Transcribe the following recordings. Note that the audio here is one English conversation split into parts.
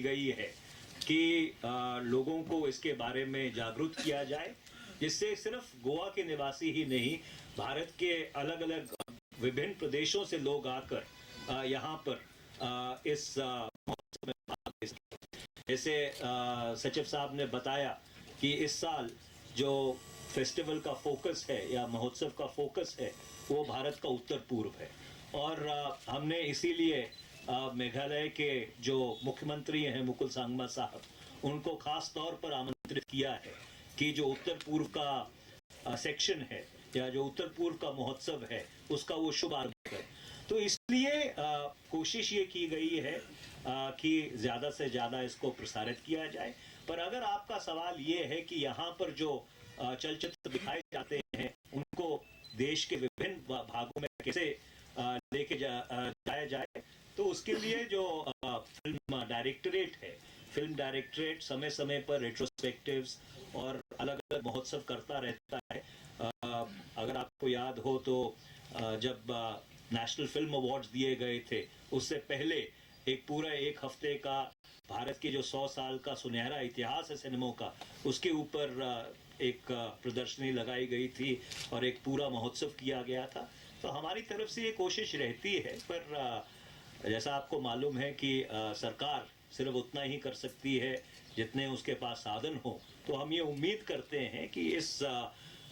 गई है कि लोगों को इसके बारे में जागरूक किया जाए, जिससे सिर्फ गोवा के निवासी ही नहीं, भारत के अलग अलग विभिन्न प्रदेशों से लोग आकर यहाँ पर इस महोत्सव में भाग ले सकें। जैसे सचिव साहब ने बताया कि इस साल जो फेस्टिवल का फोकस है या महोत्सव का फोकस है वो भारत का उत्तर पूर्व है, और हमने इसीलिए मेघालय के जो मुख्यमंत्री हैं मुकुल संगमा साहब, उनको खास तौर पर आमंत्रित किया है कि जो उत्तर पूर्व का सेक्शन है या जो उत्तर पूर्व का महोत्सव है उसका वो शुभारंभ करें। तो इसलिए कोशिश ये की गई है कि ज़्यादा से ज़्यादा इसको प्रसारित किया जाए। पर अगर आपका सवाल ये है कि यहाँ पर जो चलचित्र दिखाए जाते हैं उनको देश के विभिन्न भागों में कैसे लेके जाया जाए, तो उसके लिए जो फिल्म डायरेक्टरेट है, फिल्म डायरेक्टरेट समय समय पर रेट्रोस्पेक्टिव्स और अलग अलग महोत्सव करता रहता है। अगर आपको याद हो तो जब नेशनल फिल्म अवार्ड्स दिए गए थे उससे पहले एक पूरा एक हफ्ते का भारत के जो 100 साल का सुनहरा इतिहास है सिनेमा का, उसके ऊपर एक प्रदर्शनी लगाई गई थी और एक पूरा महोत्सव किया गया था। तो हमारी तरफ से ये कोशिश रहती है, पर जैसा आपको मालूम है कि सरकार सिर्फ उतना ही कर सकती है जितने उसके पास साधन हो। तो हम ये उम्मीद करते हैं कि इस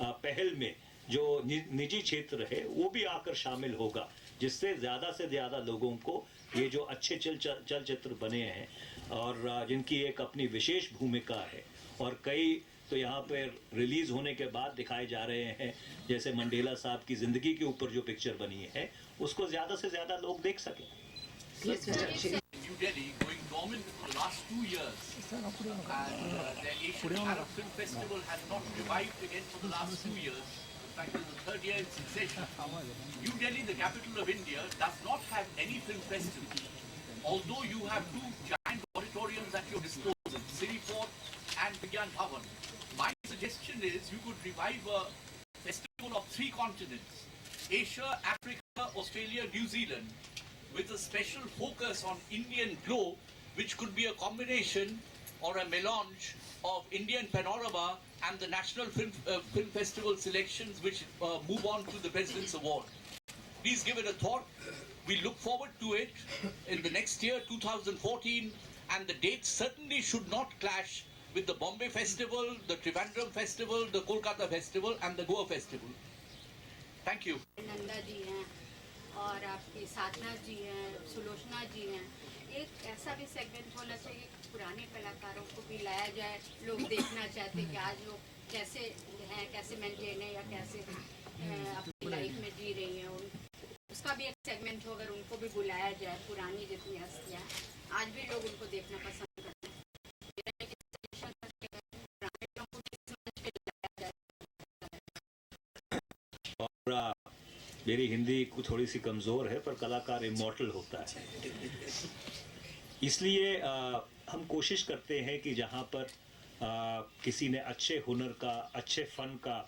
पहल में जो निजी क्षेत्र है वो भी आकर शामिल होगा, जिससे ज़्यादा से ज़्यादा लोगों को ये जो अच्छे चलचित्र बने हैं और जिनकी एक अपनी विशेष भूमिका है, और कई तो यहाँ पर रिलीज़ होने के बाद दिखाए जा रहे हैं, जैसे मंडेला साहब की ज़िंदगी के ऊपर जो पिक्चर बनी है उसको ज़्यादा से ज़्यादा लोग देख सकें। New Delhi going dormant for the last 2 years, and the Asian Arab Film Festival has not revived again for the last 2 years. In fact, it's the third year in succession. New Delhi, the capital of India, does not have any film festival. Although you have two giant auditoriums at your disposal, City Fort and Vigyan Bhavan. My suggestion is you could revive a festival of 3 continents: Asia, Africa, Australia, New Zealand, with a special focus on Indian glow, which could be a combination or a melange of Indian panorama and the National Film Festival selections, which move on to the President's Award. Please give it a thought. We look forward to it in the next year, 2014, and the dates certainly should not clash with the Bombay Festival, the Trivandrum Festival, the Kolkata Festival, and the Goa Festival. Thank you. और आपकी साधना जी हैं, सुलोचना जी हैं, एक ऐसा भी segment होना चाहिए कि पुराने कलाकारों को भी लाया जाए। लोग देखना चाहते हैं कि आज लोग कैसे हैं, कैसे मेंटेन है या कैसे अपनी लाइफ में जी रही हैं, उसका भी एक सेगमेंट हो, अगर उनको भी बुलाया जाए। पुरानी जितनी हस्तियाँ आज भी लोग उनको देखना पसंद करते हैं। मेरी हिंदी थोड़ी सी कमज़ोर है, पर कलाकार इमॉर्टल होता है, इसलिए हम कोशिश करते हैं कि जहाँ पर किसी ने अच्छे हुनर का, अच्छे फ़न का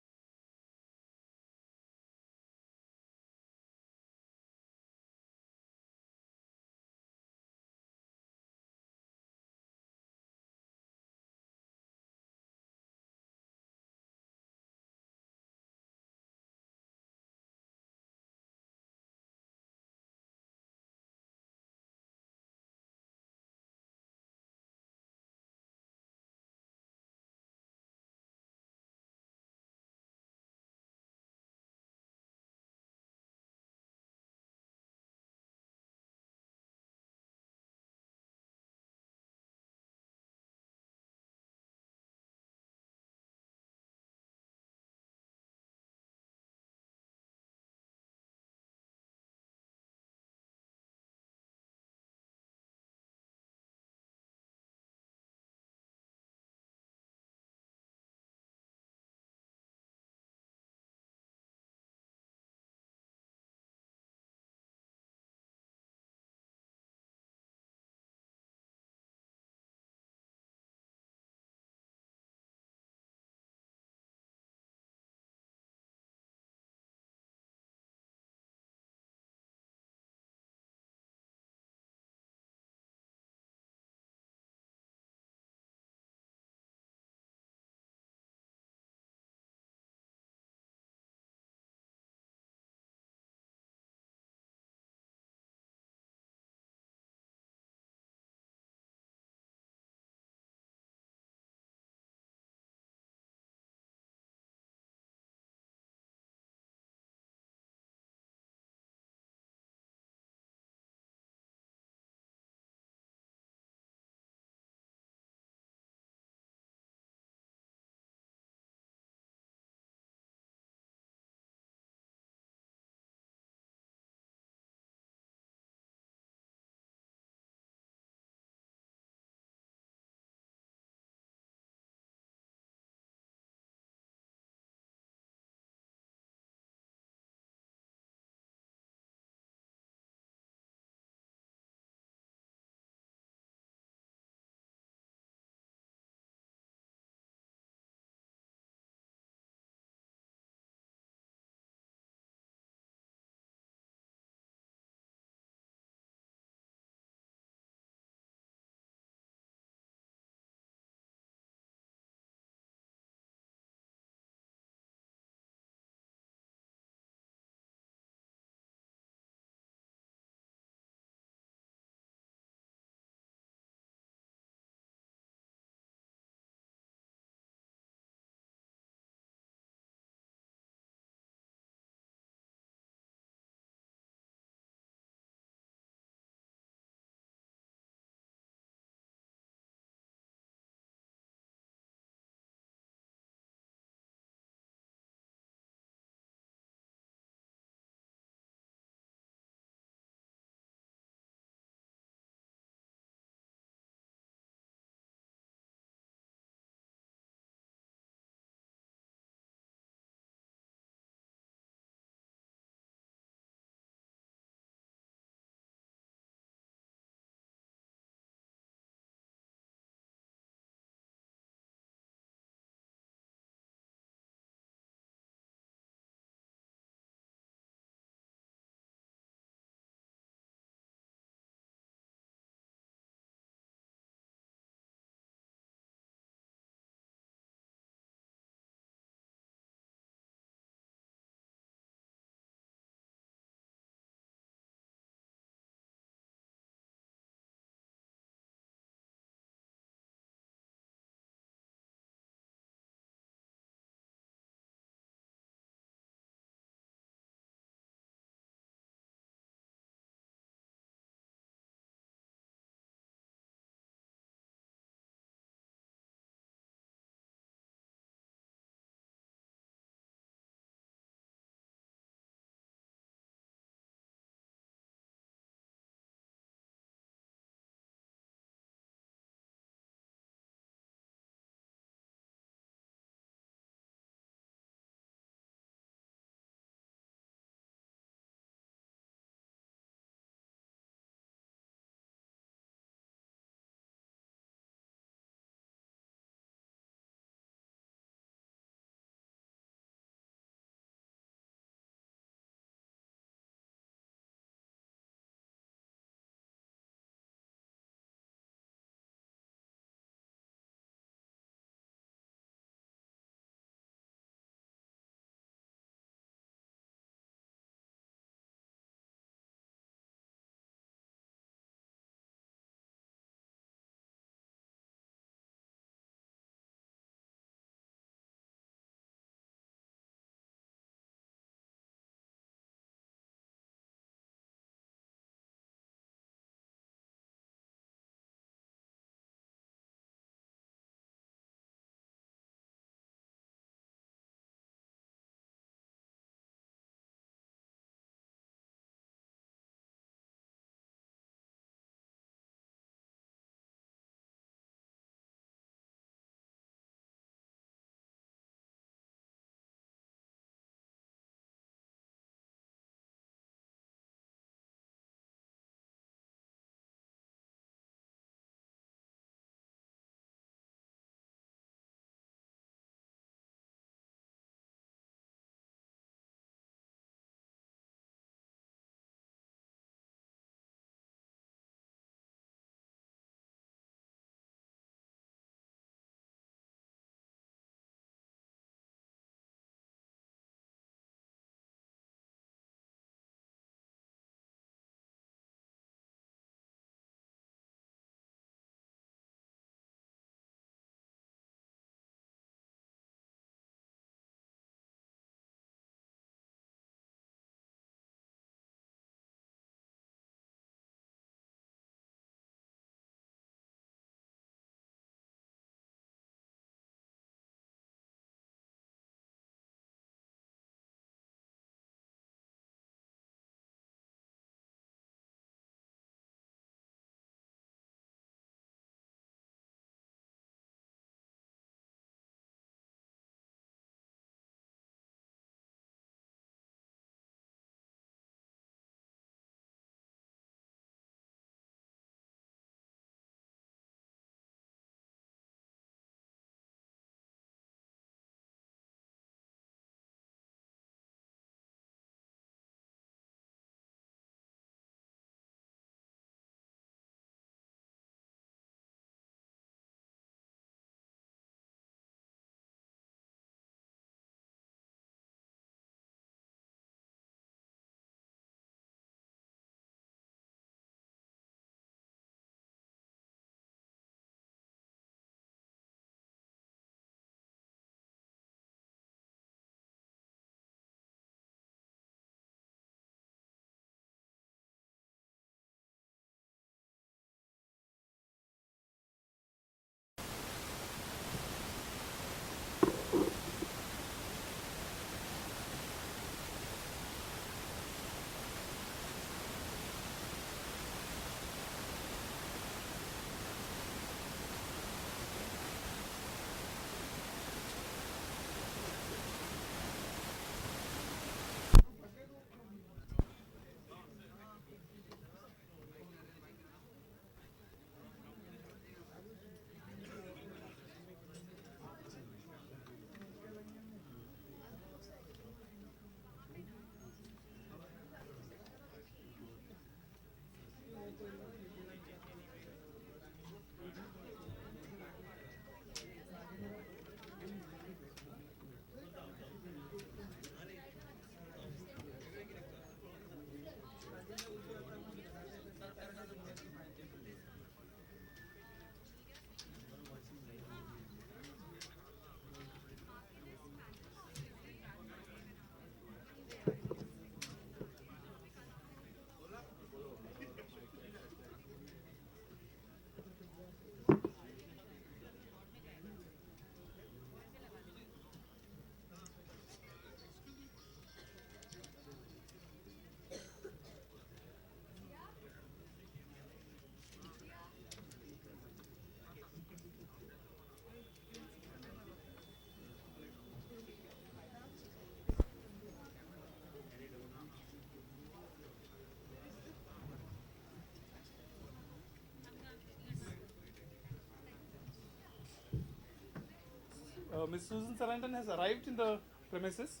Ms. Susan Sarandon has arrived in the premises.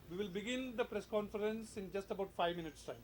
We will begin the press conference in just about 5 minutes' time.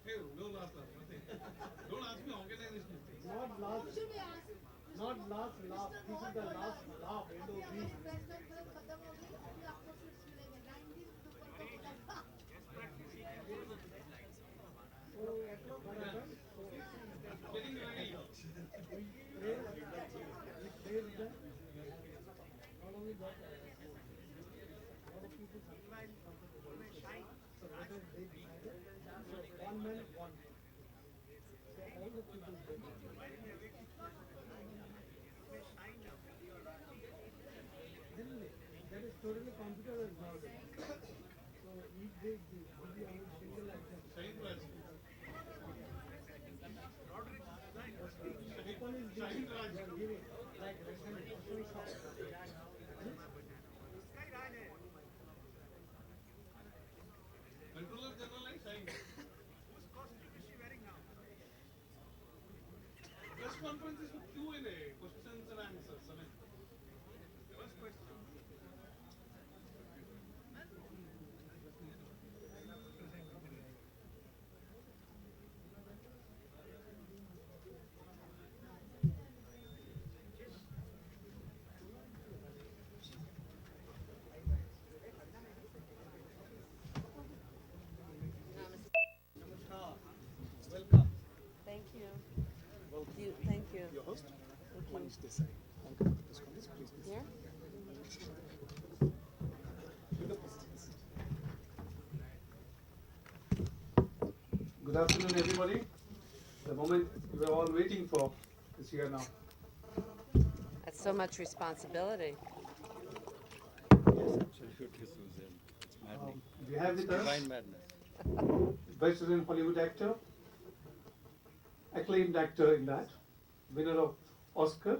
Hey, no last laugh, nothing. Don't ask me organization. Not last laugh. This is the last laugh. Getting ready. Shine Raj. Shine Raj. Controller general and Shine. Press conference is with Q&A, questions and answers. I mean, first question. Welcome. Thank you. Thank you. Your host, Thank you. Manish Desai. Thank you for this conference. Please be Here? Good afternoon, everybody. The moment you were all waiting for is here now. That's so much responsibility. Absolutely, Susan. It's maddening. We have with us Divine madness. veteran Hollywood actor, acclaimed actor in that, winner of Oscar,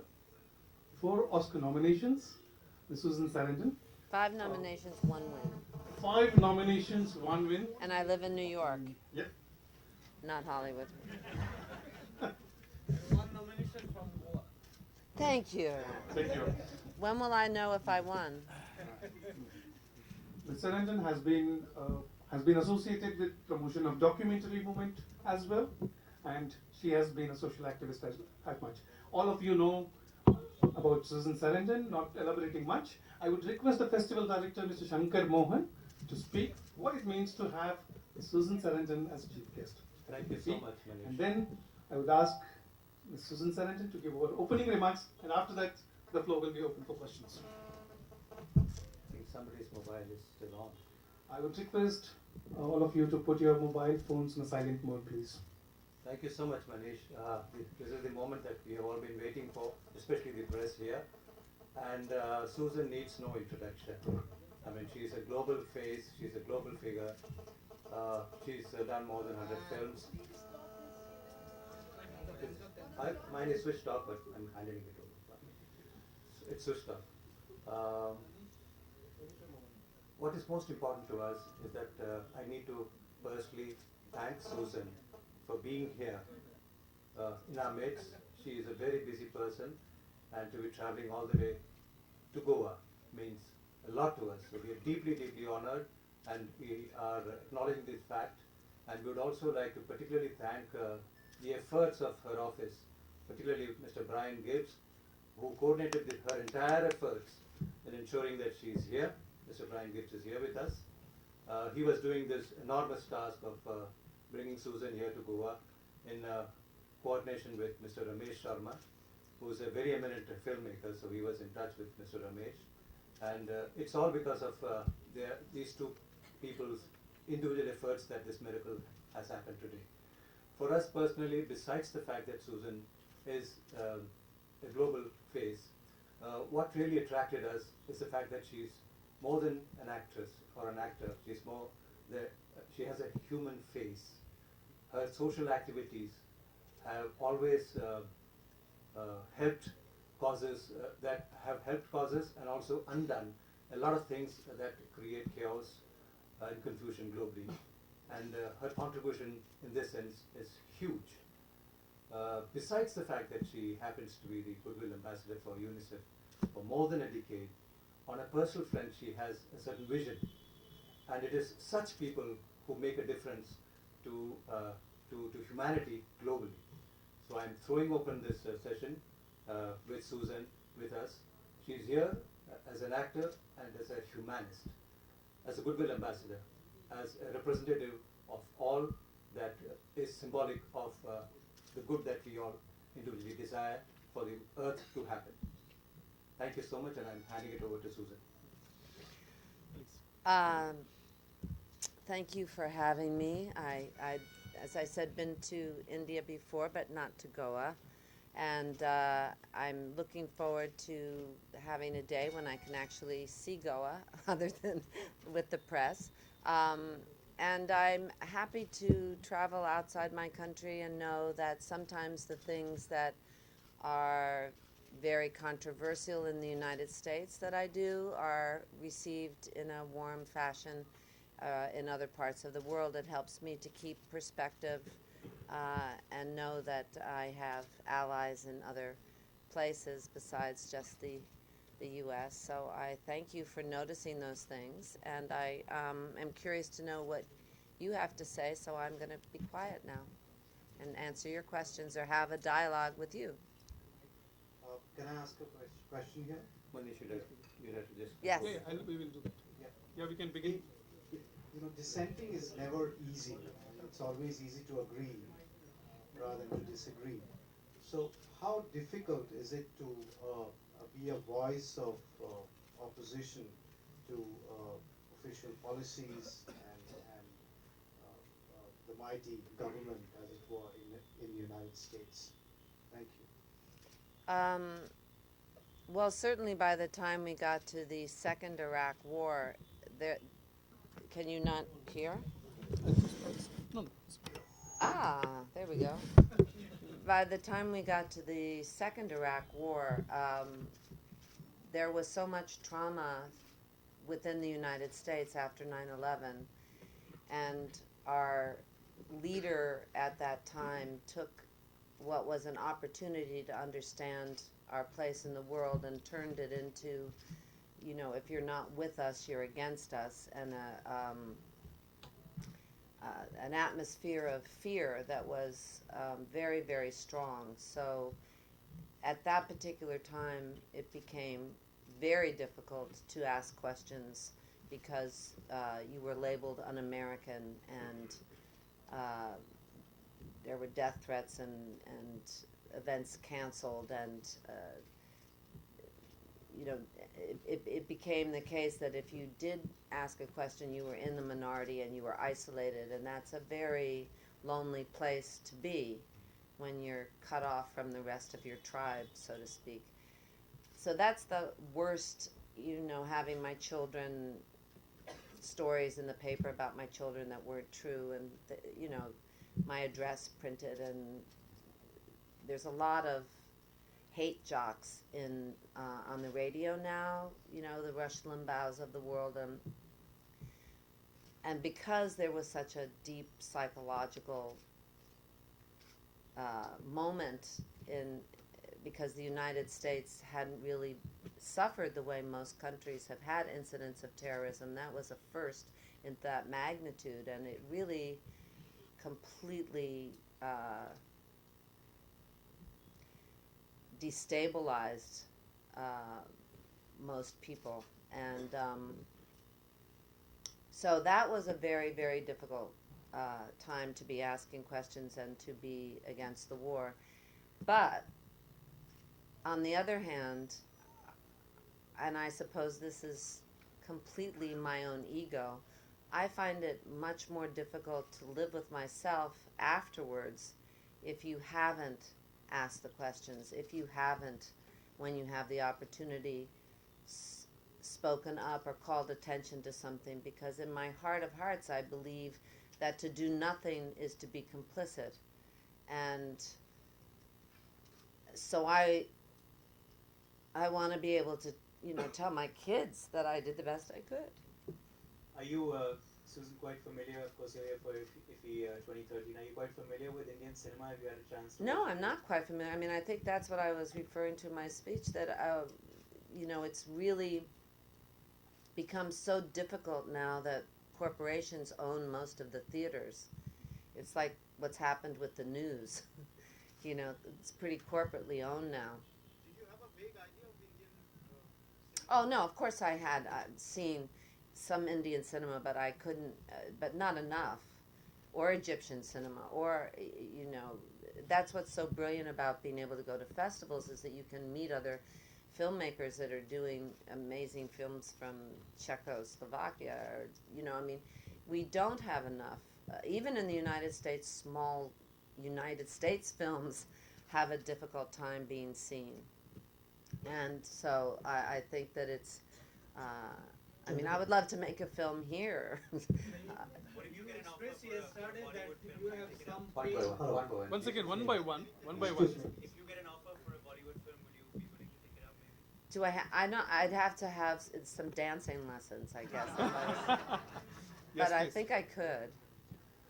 4 Oscar nominations, Miss Susan Sarandon. 5 nominations, 1 win. 5 nominations, 1 win. And I live in New York, Yep. not Hollywood. One nomination from Goa. Thank you. Thank you. When will I know if I won? Ms. Sarandon has been associated with promotion of documentary movement as well, and she has been a social activist as much. All of you know about Susan Sarandon, not elaborating much. I would request the festival director, Mr. Shankar Mohan, to speak what it means to have Susan Sarandon as chief guest. Thank you so much, Manish. And then I would ask Ms. Susan Sarandon to give her opening remarks, and after that, the floor will be open for questions. I think somebody's mobile is still on. I would request all of you to put your mobile phones in a silent mode, please. Thank you so much, Manish. This is the moment that we have all been waiting for, especially the press here. And Susan needs no introduction. I mean, she's a global face, she's a global figure. She's done more than 100 films. Mine is switched off, but I'm handling it over. It's switched off. What is most important to us is that I need to personally thank Susan for being here in our midst. She is a very busy person, and to be traveling all the way to Goa means a lot to us. So we are deeply, deeply honored, and we are acknowledging this fact. And we would also like to particularly thank the efforts of her office, particularly Mr. Brian Gibbs, who coordinated her entire efforts in ensuring that she is here. Mr. Brian Gibbs is here with us. He was doing this enormous task of bringing Susan here to Goa in coordination with Mr. Ramesh Sharma, who is a very eminent filmmaker, so he was in touch with Mr. Ramesh. And it's all because of these two people's individual efforts that this miracle has happened today. For us personally, besides the fact that Susan is a global face, what really attracted us is the fact that she's more than an actress or an actor. She has a human face. Her social activities have always helped causes and also undone a lot of things that create chaos and confusion globally. And her contribution in this sense is huge. Besides the fact that she happens to be the Goodwill Ambassador for UNICEF for more than a decade, on a personal front she has a certain vision. And it is such people who make a difference to humanity globally. So I'm throwing open this session with Susan with us. She's here as an actor and as a humanist, as a Goodwill Ambassador, as a representative of all that is symbolic of the good that we all individually desire for the earth to happen. Thank you so much, and I'm handing it over to Susan. Thank you for having me. I, as I said, been to India before, but not to Goa. And I'm looking forward to having a day when I can actually see Goa, other than with the press. And I'm happy to travel outside my country and know that sometimes the things that are very controversial in the United States that I do are received in a warm fashion in other parts of the world. It helps me to keep perspective and know that I have allies in other places besides just the U.S. So I thank you for noticing those things, and I am curious to know what you have to say, so I'm going to be quiet now and answer your questions or have a dialogue with you. Can I ask a question here? Manish, you have to just... Yes. Yeah, we will do that. Yeah. Yeah, we can begin. You know, dissenting is never easy. It's always easy to agree rather than to disagree. So how difficult is it to be a voice of opposition to official policies and the mighty government, as it were, in the United States? Thank you. Well, certainly by the time we got to the second Iraq War, there, can you not hear? No. Ah, there we go. By the time we got to the second Iraq War, there was so much trauma within the United States after 9/11, and our leader at that time took what was an opportunity to understand our place in the world and turned it into, you know, if you're not with us, you're against us, and an atmosphere of fear that was very, very strong. So at that particular time, it became very difficult to ask questions because you were labeled un-American, and there were death threats and events canceled, and you know, it became the case that if you did ask a question, you were in the minority and you were isolated, and that's a very lonely place to be when you're cut off from the rest of your tribe, so to speak. So that's the worst, you know, having my children, stories in the paper about my children that weren't true, and you know, my address printed, and there's a lot of hate jocks in on the radio now, you know, the Rush Limbaughs of the world, and and because there was such a deep psychological moment in, because the United States hadn't really suffered the way most countries have had incidents of terrorism. That was a first in that magnitude, and it really completely destabilized most people. And so that was a very, very difficult time to be asking questions and to be against the war. But on the other hand, and I suppose this is completely my own ego, I find it much more difficult to live with myself afterwards if you haven't asked the questions, if you haven't, when you have the opportunity, spoken up or called attention to something, because in my heart of hearts I believe that to do nothing is to be complicit. And so I want to be able to, tell my kids that I did the best I could. Are you, Susan, quite familiar? Of course, you're here for Iffi 2013. Are you quite familiar with Indian cinema? Have you had a chance to? No, I'm not quite familiar. I mean, I think that's what I was referring to in my speech, that, it's really become so difficult now that corporations own most of the theaters. It's like what's happened with the news. It's pretty corporately owned now. Did you have a vague idea of Indian Oh, no, of course I had seen some Indian cinema, but I couldn't, but not enough. Or Egyptian cinema, or, that's what's so brilliant about being able to go to festivals, is that you can meet other filmmakers that are doing amazing films from Czechoslovakia, or, we don't have enough. Even in the United States, small United States films have a difficult time being seen. And so I think that it's, I would love to make a film here. What if you get an offer for a Bollywood film? you have some Once again, one by one. If you get an offer for a Bollywood film, will you be willing to take it up, maybe? Do I know I'd have to have some dancing lessons, I guess. Yes, But I please. think I could.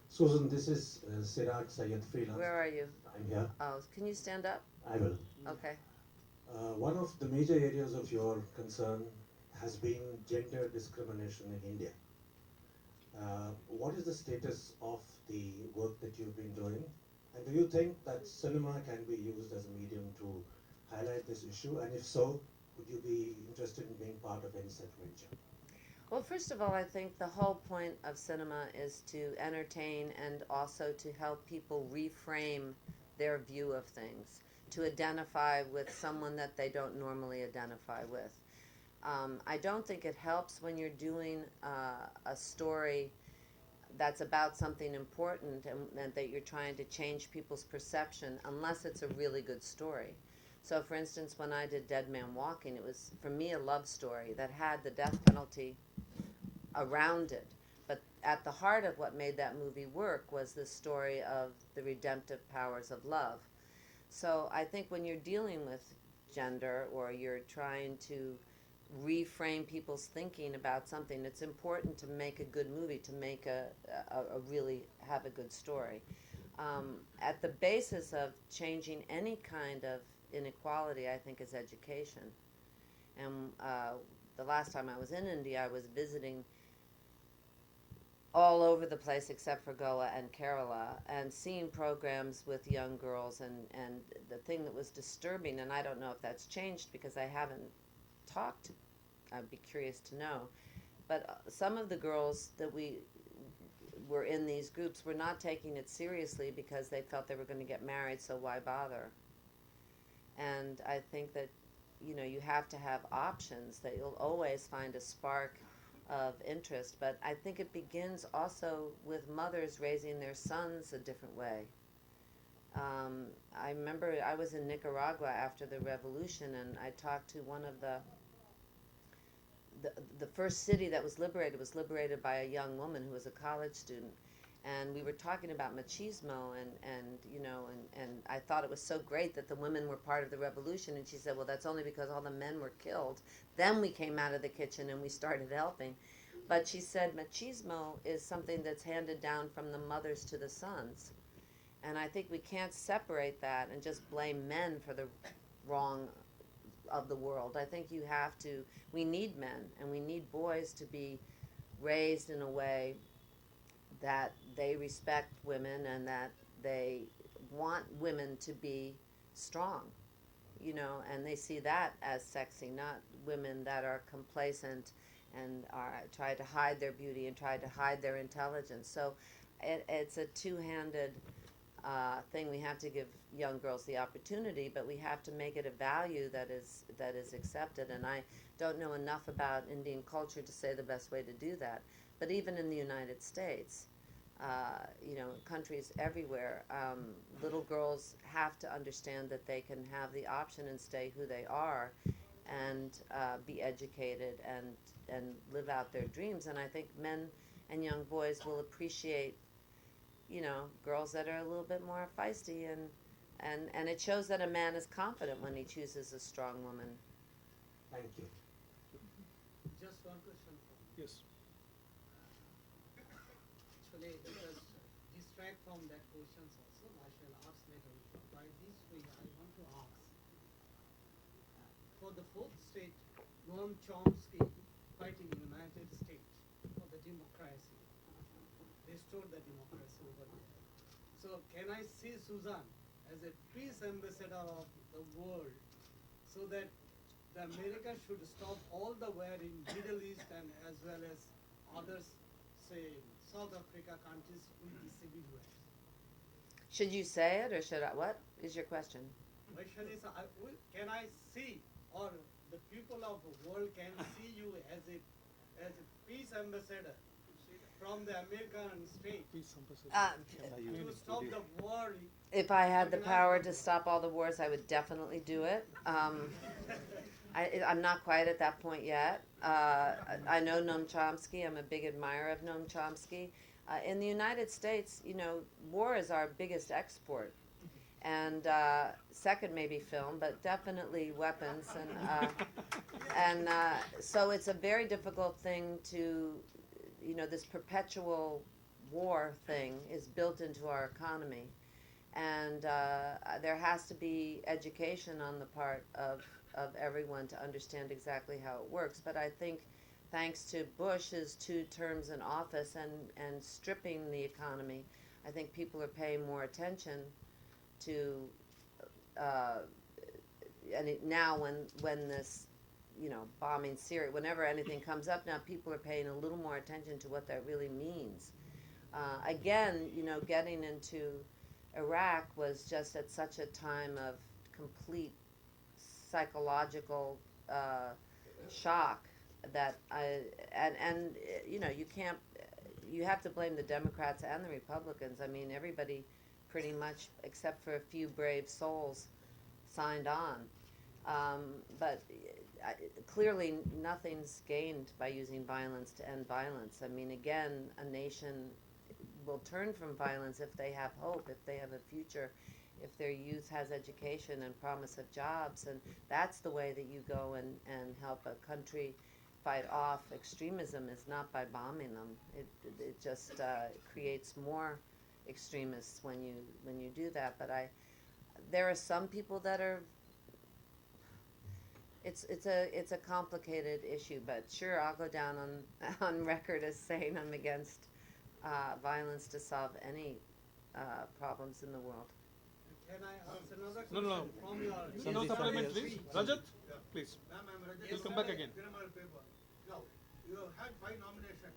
Susan, this is Siraj Sayed Freelance. Where are you? I'm here. Oh, can you stand up? I will. Okay. One of the major areas of your concern has been gender discrimination in India. What is the status of the work that you've been doing? And do you think that cinema can be used as a medium to highlight this issue? And if so, would you be interested in being part of any such venture? Well, first of all, I think the whole point of cinema is to entertain and also to help people reframe their view of things, to identify with someone that they don't normally identify with. I don't think it helps when you're doing a story that's about something important and that you're trying to change people's perception, unless it's a really good story. So, for instance, when I did Dead Man Walking, it was, for me, a love story that had the death penalty around it. But at the heart of what made that movie work was the story of the redemptive powers of love. So I think when you're dealing with gender, or you're trying to reframe people's thinking about something, it's important to make a good movie, to make a really have a good story. At the basis of changing any kind of inequality, I think, is education. And the last time I was in India, I was visiting all over the place except for Goa and Kerala, and seeing programs with young girls, and the thing that was disturbing, and I don't know if that's changed because I haven't talked to, I'd be curious to know, but some of the girls that we were in these groups were not taking it seriously because they felt they were going to get married, so why bother? And I think that, you have to have options, that you'll always find a spark of interest, but I think it begins also with mothers raising their sons a different way. I remember I was in Nicaragua after the revolution, and I talked to one of the first city that was liberated by a young woman who was a college student, and we were talking about machismo, and I thought it was so great that the women were part of the revolution, and she said, well, that's only because all the men were killed. Then we came out of the kitchen and we started helping. But she said machismo is something that's handed down from the mothers to the sons. And I think we can't separate that and just blame men for the wrong of the world. I think we need men and we need boys to be raised in a way that they respect women and that they want women to be strong, and they see that as sexy, not women that are complacent and try to hide their beauty and try to hide their intelligence. So it's a two-handed thing. We have to give young girls the opportunity, but we have to make it a value that is accepted. And I don't know enough about Indian culture to say the best way to do that. But even in the United States, countries everywhere, little girls have to understand that they can have the option and stay who they are and be educated and live out their dreams. And I think men and young boys will appreciate, girls that are a little bit more feisty, and it shows that a man is confident when he chooses a strong woman. Thank you. Just one question. Yes. Actually, it does distract from that questions also. I shall ask later. By this way, I want to ask. For the fourth state, Noam Chomsky fighting in the United States for the democracy, restored the democracy over there. So can I see Susan as a peace ambassador of the world, so that the America should stop all the war in Middle East and as well as others, say South Africa countries with the civil war? Should you say it or should I? What is your question? Question is, can I see, or the people of the world can see you as a peace ambassador from the American state to stop the war? If I had the power to stop all the wars, I would definitely do it. I'm not quite at that point yet. I know Noam Chomsky. I'm a big admirer of Noam Chomsky. In the United States, war is our biggest export. And second maybe film, but definitely weapons. And so it's a very difficult thing to, this perpetual war thing is built into our economy. And there has to be education on the part of everyone to understand exactly how it works. But I think thanks to Bush's 2 terms in office and stripping the economy, I think people are paying more attention to, now when this, bombing Syria, whenever anything comes up now, people are paying a little more attention to what that really means. Again, getting into Iraq was just at such a time of complete psychological shock that you have to blame the Democrats and the Republicans. I mean, everybody pretty much, except for a few brave souls, signed on. But clearly nothing's gained by using violence to end violence. I mean, again, a nation will turn from violence if they have hope, if they have a future, if their youth has education and promise of jobs. And that's the way that you go and help a country fight off extremism, is not by bombing them. It just creates more extremists when you do that. But there are some people that are, it's a complicated issue, but sure, I'll go down on record as saying I'm against violence to solve any problems in the world. Can I ask another question No. from your... No supplement, please. Rajat, please. Ma'am, I'm Rajat. We'll come back again. Now, you have had 5 nominations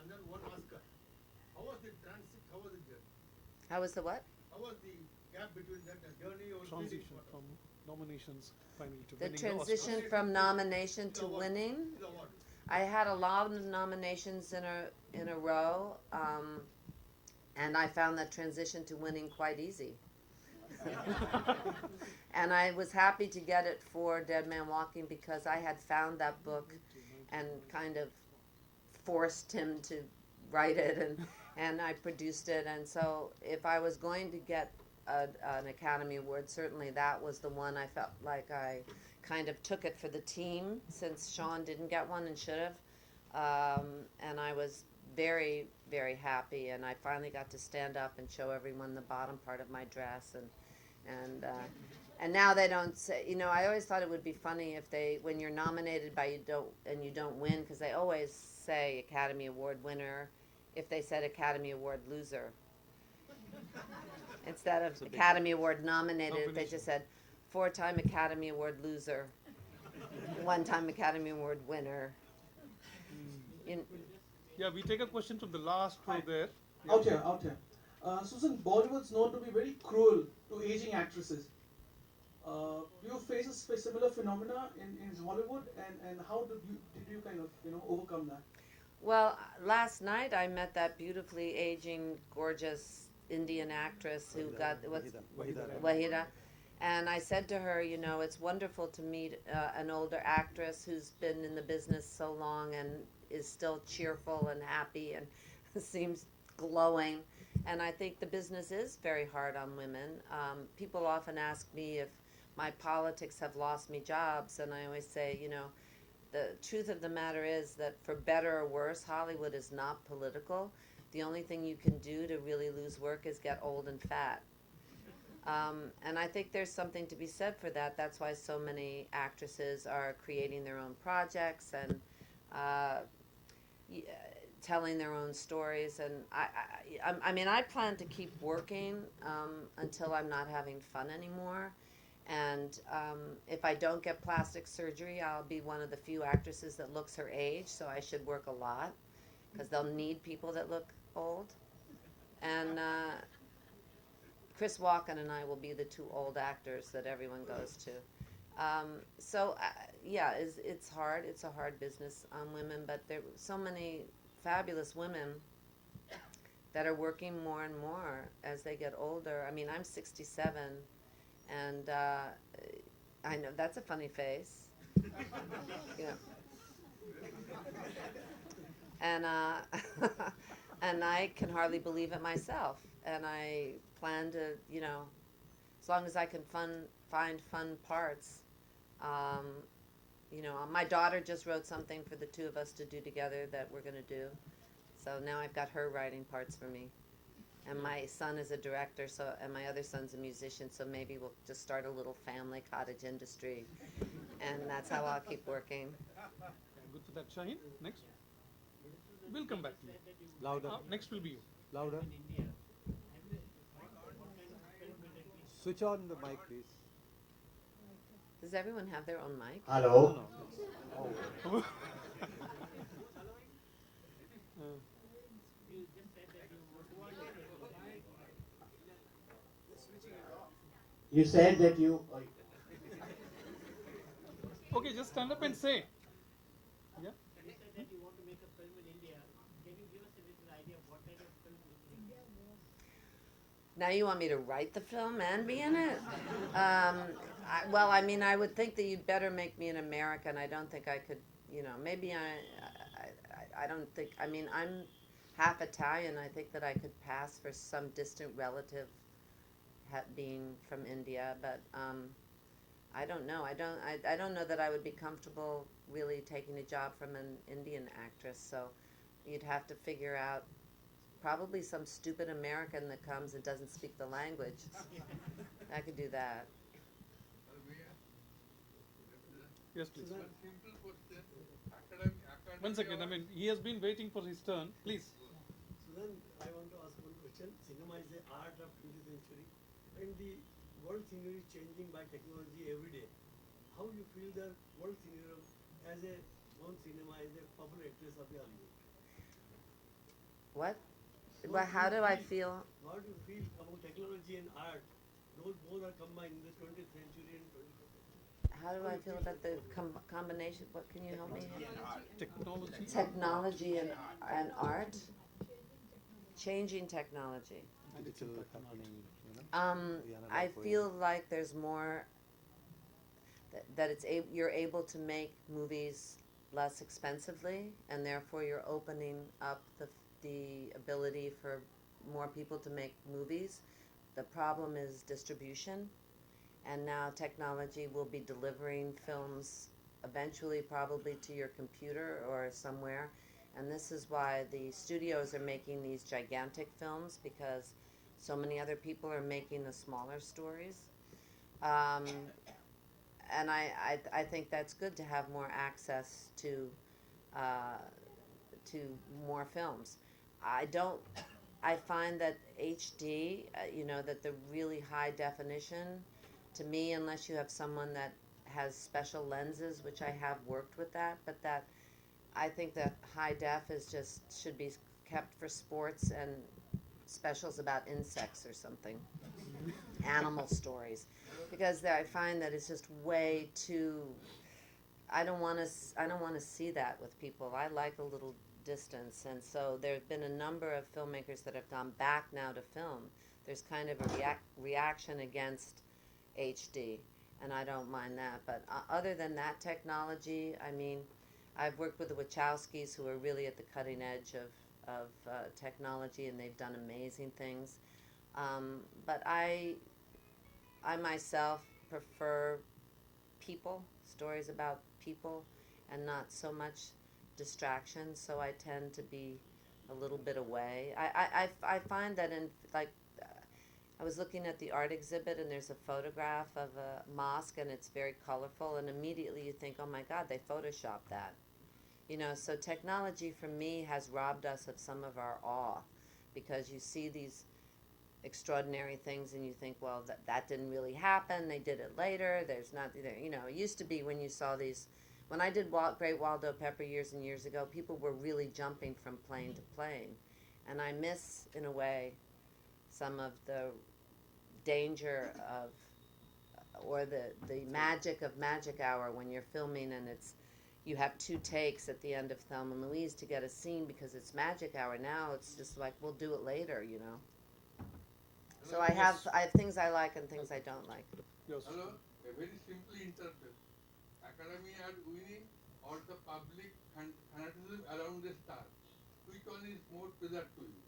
and then 1 Oscar. How was the transit? How was the journey? How was the what? How was the gap between that journey or Transition from nominations finally to The winning transition from nomination to winning. the award? I had a lot of nominations in a row, and I found that transition to winning quite easy. And I was happy to get it for Dead Man Walking because I had found that book and kind of forced him to write it, and I produced it. And so if I was going to get an Academy Award, certainly that was the one. I felt like I kind of took it for the team, since Sean didn't get one and should have. and I was very, very happy. And I finally got to stand up and show everyone the bottom part of my dress, and now they don't say. You know, I always thought it would be funny if they, when you're nominated you don't win, because they always say Academy Award winner, if they said Academy Award loser. Instead of Academy Award nominated, if they just said 4-time Academy Award loser, 1-time Academy Award winner. Yeah, we take a question from the last row there. Out here, out here. Susan, Bollywood's known to be very cruel to aging actresses. Do you face a similar phenomena in Hollywood, and how did you kind of overcome that? Well, last night I met that beautifully aging, gorgeous Indian actress who got Wahida. And I said to her, you know, it's wonderful to meet an older actress who's been in the business so long and is still cheerful and happy and seems glowing. And I think the business is very hard on women. People often ask me if my politics have lost me jobs, and I always say, you know, the truth of the matter is that for better or worse, Hollywood is not political. The only thing you can do to really lose work is get old and fat. And I think there's something to be said for that. That's why so many actresses are creating their own projects and telling their own stories. And I mean, I plan to keep working until I'm not having fun anymore. And if I don't get plastic surgery, I'll be one of the few actresses that looks her age, so I should work a lot, because they'll need people that look old. And Chris Walken and I will be the 2 old actors that everyone goes to. Yeah, it's hard. It's a hard business on women, but there are so many fabulous women that are working more and more as they get older. I mean, I'm 67, and I know that's a funny face. You know. And and I can hardly believe it myself. And I plan to, you know, as long as I can find fun parts. You know, my daughter just wrote something for the 2 of us to do together that we're going to do. So now I've got her writing parts for me. And my son is a director, and my other son's a musician, so maybe we'll just start a little family cottage industry. And that's how I'll keep working. Good for that, Shaheen. Next. We'll come back to you. Louder. Next will be you. Louder. Switch on the mic, please. Does everyone have their own mic? Hello. Oh. You said that you. Okay, just stand up and say. Yeah. You said that you want to make a film in India. Can you give us a little idea of what kind of film you will make? Now you want me to write the film and be in it? Well, I mean, I would think that you'd better make me an American. I don't think I could, you know, maybe I don't think, I mean, I'm half Italian. I think that I could pass for some distant relative being from India, but I don't know. I don't know that I would be comfortable really taking a job from an Indian actress. So you'd have to figure out probably some stupid American that comes and doesn't speak the language. I could do that. Yes, please. 1 second. I mean, he has been waiting for his turn. Please. Susan, I want to ask one question. Cinema is the art of 20th century, and the world scenery is changing by technology every day. How you feel the world scenery as a non-cinema, as a popular actress of the Hollywood? What? Well, how do I feel? How do you feel about technology and art? Those both are combined in the 20th century and 21st century. How do I feel about the combination? What can you help me? Technology. Technology and art. Changing technology. Digital happening, you know? I feel like there's more that you're able to make movies less expensively, and therefore you're opening up the ability for more people to make movies. The problem is distribution, and now technology will be delivering films eventually probably to your computer or somewhere, And this is why the studios are making these gigantic films, because so many other people are making the smaller stories. And I think that's good to have more access uh, to more films. I find that HD, that the really high definition, to me, unless you have someone that has special lenses, which I have worked with that, but that I think that high def should be kept for sports and specials about insects or something, animal stories, because I find that it's just way too. I don't want to see that with people. I like a little distance, and so there have been a number of filmmakers that have gone back now to film. There's kind of a reaction against HD, and I don't mind that. But other than that technology, I mean, I've worked with the Wachowskis, who are really at the cutting edge of technology, and they've done amazing things. But I myself prefer stories about people, and not so much distraction, so I tend to be a little bit away. I find that I was looking at the art exhibit, and there's a photograph of a mosque, and it's very colorful, and immediately you think, oh my God, they photoshopped that. So technology for me has robbed us of some of our awe, because you see these extraordinary things and you think, well, that didn't really happen, they did it later, there's not, it used to be when you saw these, when I did Great Waldo Pepper years and years ago, people were really jumping from plane to plane, and I miss, in a way, some of the danger of, or the magic of Magic Hour, when you're filming and you have 2 takes at the end of Thelma and Louise to get a scene because it's Magic Hour. Now it's just like, we'll do it later, So I have things I like and things I don't like. Yes. Hello, very simply interrupted. Academy are winning or the public fanaticism around the star? Which one is more pleasant to you?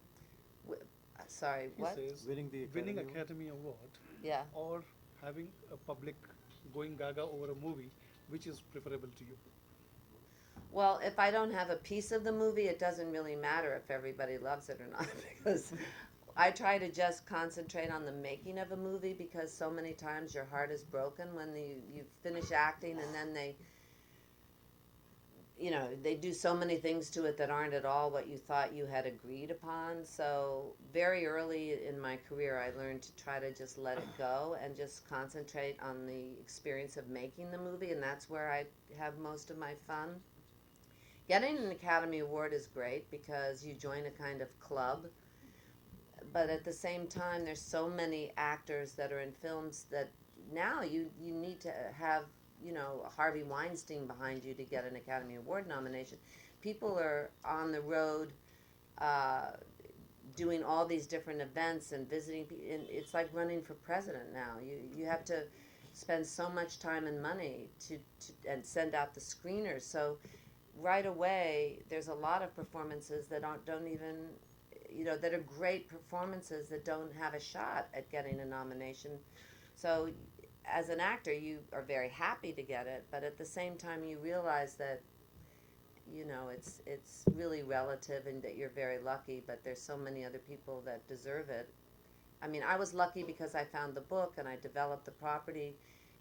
Sorry, He what? says winning Academy Award, Yeah. or having a public going gaga over a movie, which is preferable to you? Well, if I don't have a piece of the movie, it doesn't really matter if everybody loves it or not, because I try to just concentrate on the making of a movie, because so many times your heart is broken when you finish acting, and then they do so many things to it that aren't at all what you thought you had agreed upon. So very early in my career, I learned to try to just let it go and just concentrate on the experience of making the movie, and that's where I have most of my fun. Getting an Academy Award is great because you join a kind of club, but at the same time, there's so many actors that are in films that now you need to have Harvey Weinstein behind you to get an Academy Award nomination. People are on the road doing all these different events and visiting. And it's like running for president now. You have to spend so much time and money and send out the screeners. So right away, there's a lot of performances that don't even, that are great performances that don't have a shot at getting a nomination. So as an actor, you are very happy to get it, but at the same time, you realize that, it's really relative, and that you're very lucky, but there's so many other people that deserve it. I mean, I was lucky because I found the book and I developed the property,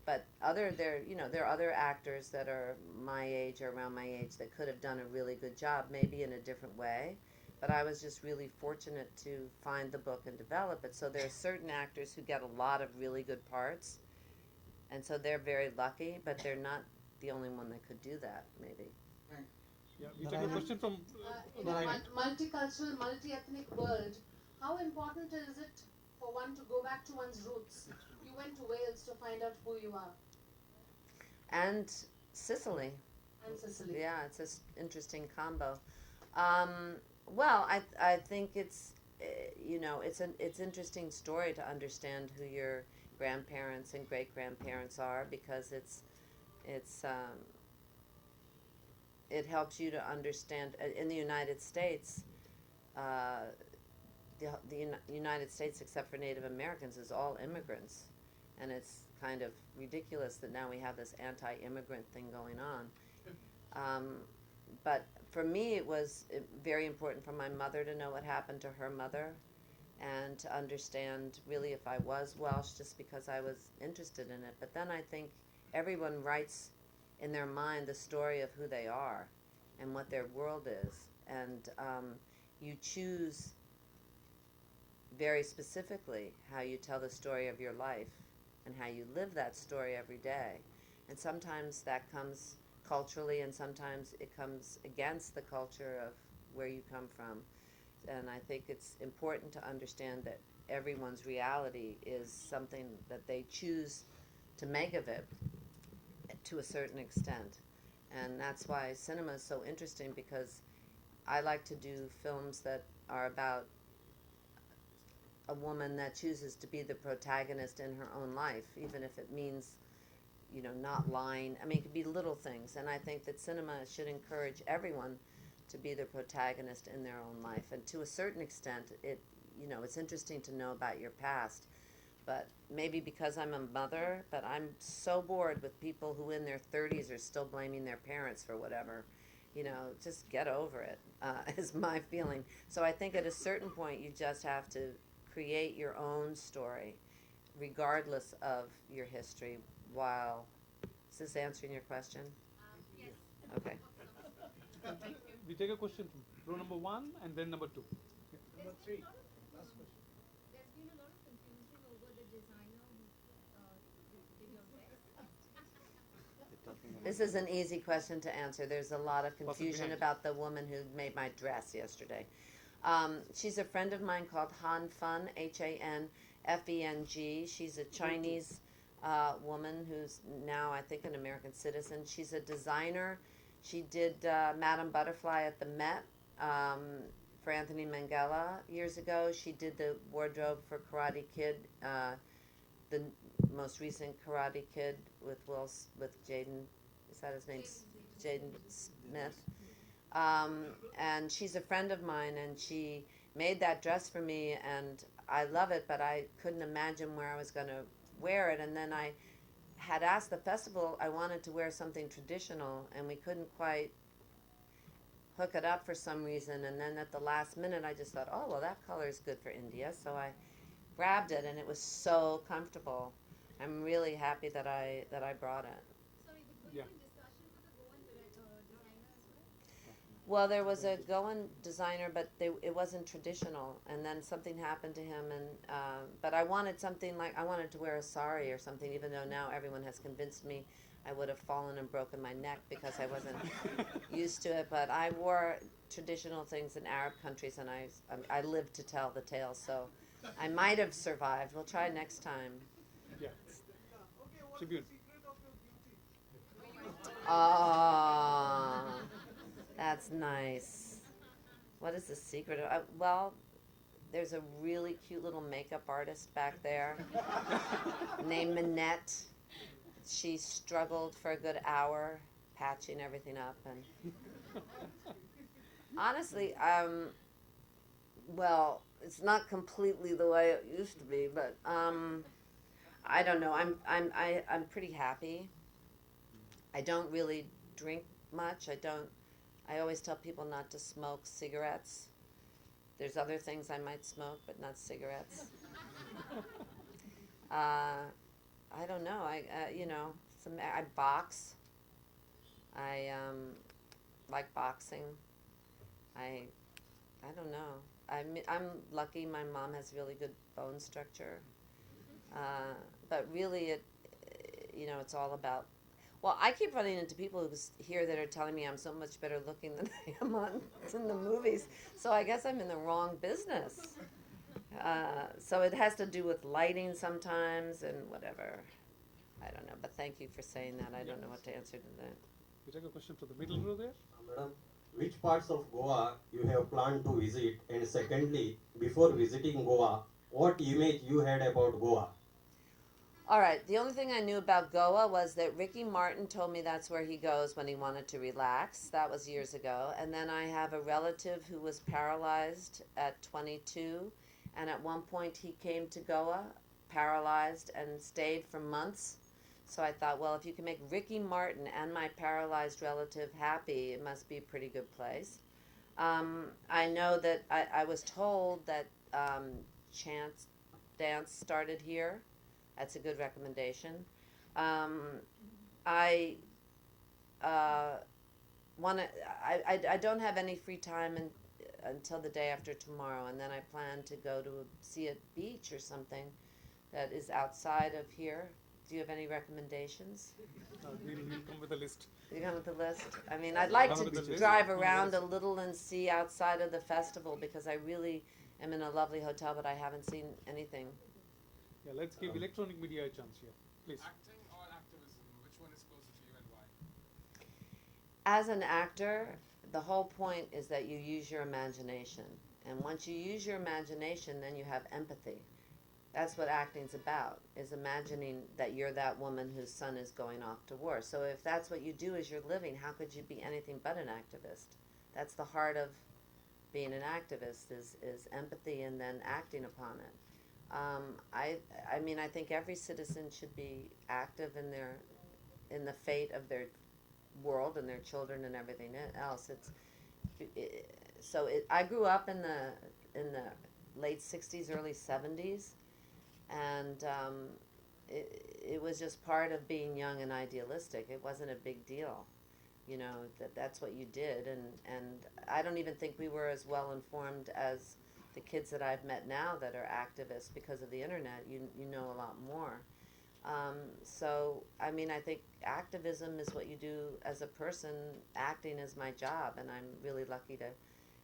but there are other actors that are my age or around my age that could have done a really good job, maybe in a different way. But I was just really fortunate to find the book and develop it. So there are certain actors who get a lot of really good parts, and so they're very lucky, but they're not the only one that could do that, maybe. Yeah, we take a question from... In a multicultural, multi-ethnic world, how important is it for one to go back to one's roots? You went to Wales to find out who you are. And Sicily. And Sicily. Yeah, it's an interesting combo. Well, I think it's it's interesting story to understand who your grandparents and great grandparents are, because it helps you to understand. In the United States, the United States, except for Native Americans, is all immigrants, and it's kind of ridiculous that now we have this anti-immigrant thing going on. but for me, it was very important for my mother to know what happened to her mother, and to understand really if I was Welsh, just because I was interested in it. But then I think everyone writes in their mind the story of who they are and what their world is, and you choose very specifically how you tell the story of your life and how you live that story every day. And sometimes that comes culturally, and sometimes it comes against the culture of where you come from. And I think it's important to understand that everyone's reality is something that they choose to make of it to a certain extent. And that's why cinema is so interesting, because I like to do films that are about a woman that chooses to be the protagonist in her own life, even if it means, not lying. I mean, it could be little things. And I think that cinema should encourage everyone to be the protagonist in their own life. And to a certain extent, it's interesting to know about your past. But maybe because I'm a mother, but I'm so bored with people who in their 30s are still blaming their parents for whatever. Just get over it, is my feeling. So I think at a certain point, you just have to create your own story, regardless of your history. Is this answering your question? Yes. Okay. We take a question from row number 1 and then number 2. Number 3. Last question. There's been a lot of confusion over the designer who did your dress. This is an easy question to answer. There's a lot of confusion about the woman who made my dress yesterday. She's a friend of mine called Han Feng, Hanfeng. She's a Chinese woman who's now, I think, an American citizen. She's a designer. She did Madame Butterfly at the Met for Anthony Minghella years ago. She did the wardrobe for Karate Kid, the most recent Karate Kid with Jaden. Is that his name? Jaden Smith. And she's a friend of mine, and she made that dress for me, and I love it, but I couldn't imagine where I was going to wear it. And then I had asked the festival, I wanted to wear something traditional, and we couldn't quite hook it up for some reason. And then at the last minute, I just thought, oh, well, that color is good for India. So I grabbed it, and it was so comfortable. I'm really happy that I brought it. Sorry, but were you in discussion with the Goan designer as well? Well, there was a Goan designer, but it wasn't traditional. And then something happened to him, and but I wanted something I wanted to wear a sari or something, even though now everyone has convinced me I would have fallen and broken my neck because I wasn't used to it. But I wore traditional things in Arab countries, and I lived to tell the tale, so I might have survived. We'll try next time. Yeah. Tribune. Oh, that's nice. What is the secret? Well, there's a really cute little makeup artist back there named Minette. She struggled for a good hour patching everything up, and honestly, well, it's not completely the way it used to be, but I don't know. I'm pretty happy. I don't really drink much. I always tell people not to smoke cigarettes. There's other things I might smoke, but not cigarettes. I don't know. I box. I like boxing. I don't know. I'm lucky. My mom has really good bone structure. But really, it's all about. Well, I keep running into people here that are telling me I'm so much better looking than I am in the movies. So I guess I'm in the wrong business. So it has to do with lighting sometimes and whatever. I don't know. But thank you for saying that. I don't know what to answer to that. We take a question from the middle row there. Madam, which parts of Goa you have planned to visit? And secondly, before visiting Goa, what image you had about Goa? All right. The only thing I knew about Goa was that Ricky Martin told me that's where he goes when he wanted to relax. That was years ago. And then I have a relative who was paralyzed at 22. And at one point he came to Goa, paralyzed, and stayed for months. So I thought, well, if you can make Ricky Martin and my paralyzed relative happy, it must be a pretty good place. I know that I was told that chance dance started here. That's a good recommendation. I want to. I don't have any free time until the day after tomorrow, and then I plan to go to see a beach or something that is outside of here. Do you have any recommendations? We'll come with a list. You come with the list? I mean, I'd like to drive around a little and see outside of the festival because I really am in a lovely hotel, but I haven't seen anything. Yeah, let's give electronic media a chance here, please. Acting or activism? Which one is closer to you and why? As an actor, the whole point is that you use your imagination. And once you use your imagination, then you have empathy. That's what acting's about, is imagining that you're that woman whose son is going off to war. So if that's what you do as your living, how could you be anything but an activist? That's the heart of being an activist, is empathy and then acting upon it. I mean, I think every citizen should be active in the fate of their world and their children and everything else. I grew up in the late 60s, early 70s. And it was just part of being young and idealistic. It wasn't a big deal, you know, that's what you did. And I don't even think we were as well informed as the kids that I've met now that are activists because of the internet. You know a lot more. So, I mean, I think activism is what you do as a person. Acting is my job, and I'm really lucky to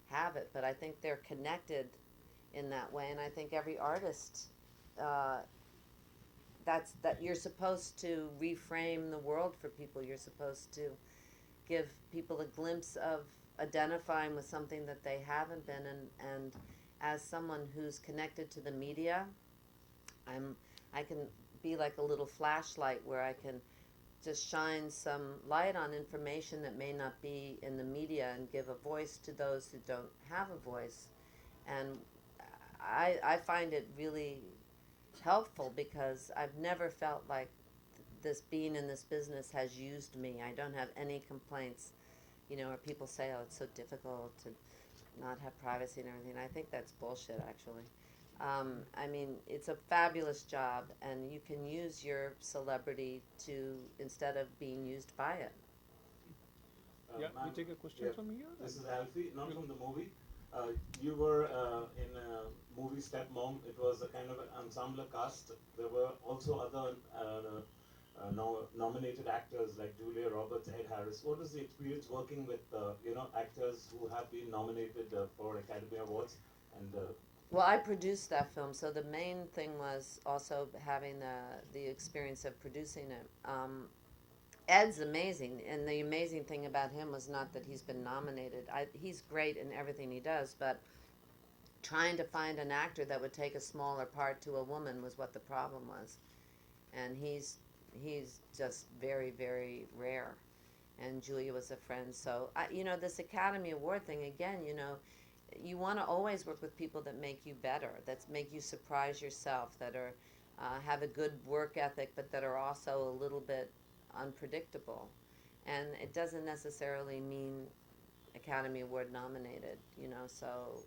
have it. But I think they're connected in that way, and I think every artist... that you're supposed to reframe the world for people. You're supposed to give people a glimpse of identifying with something that they haven't been. And as someone who's connected to the media, I can be like a little flashlight where I can just shine some light on information that may not be in the media and give a voice to those who don't have a voice. And I find it really helpful because I've never felt like this being in this business has used me. I don't have any complaints, you know, or people say, oh, it's so difficult to not have privacy and everything. I think that's bullshit, actually. I mean, it's a fabulous job, and you can use your celebrity to, instead of being used by it. Yeah, we take a question from here. This is Alfie, not from the movie. You were in a movie Stepmom. It was a kind of an ensemble cast. There were also other nominated actors like Julia Roberts, Ed Harris. What was the experience working with actors who have been nominated for Academy Awards? And well, I produced that film, so the main thing was also having the experience of producing it. Ed's amazing, and the amazing thing about him was not that he's been nominated. He's great in everything he does, but trying to find an actor that would take a smaller part to a woman was what the problem was. And he's just very, very rare. And Julia was a friend. So, this Academy Award thing, again, you want to always work with people that make you better, that make you surprise yourself, that are have a good work ethic, but that are also a little bit unpredictable. And it doesn't necessarily mean Academy Award nominated, so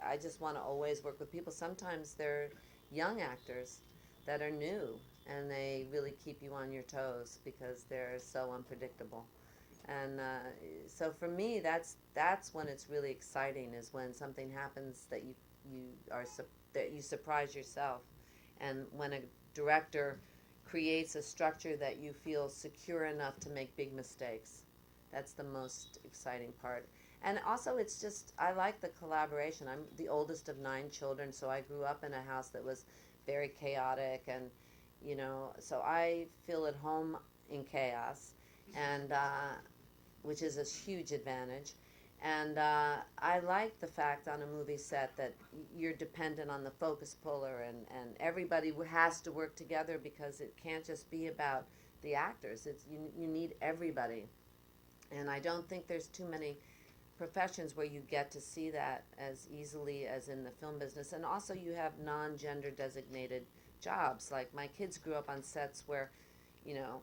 I just want to always work with people. Sometimes they're young actors that are new, and they really keep you on your toes because they're so unpredictable. And so for me, that's when it's really exciting, is when something happens that you surprise yourself, and when a director creates a structure that you feel secure enough to make big mistakes. That's the most exciting part. And also, it's just, I like the collaboration. I'm the oldest of 9 children, so I grew up in a house that was very chaotic, and so I feel at home in chaos, and which is a huge advantage. And I like the fact on a movie set that you're dependent on the focus puller, and everybody has to work together, because it can't just be about the actors. You need everybody. And I don't think there's too many professions where you get to see that as easily as in the film business. And also you have non-gender designated jobs. Like my kids grew up on sets where, you know,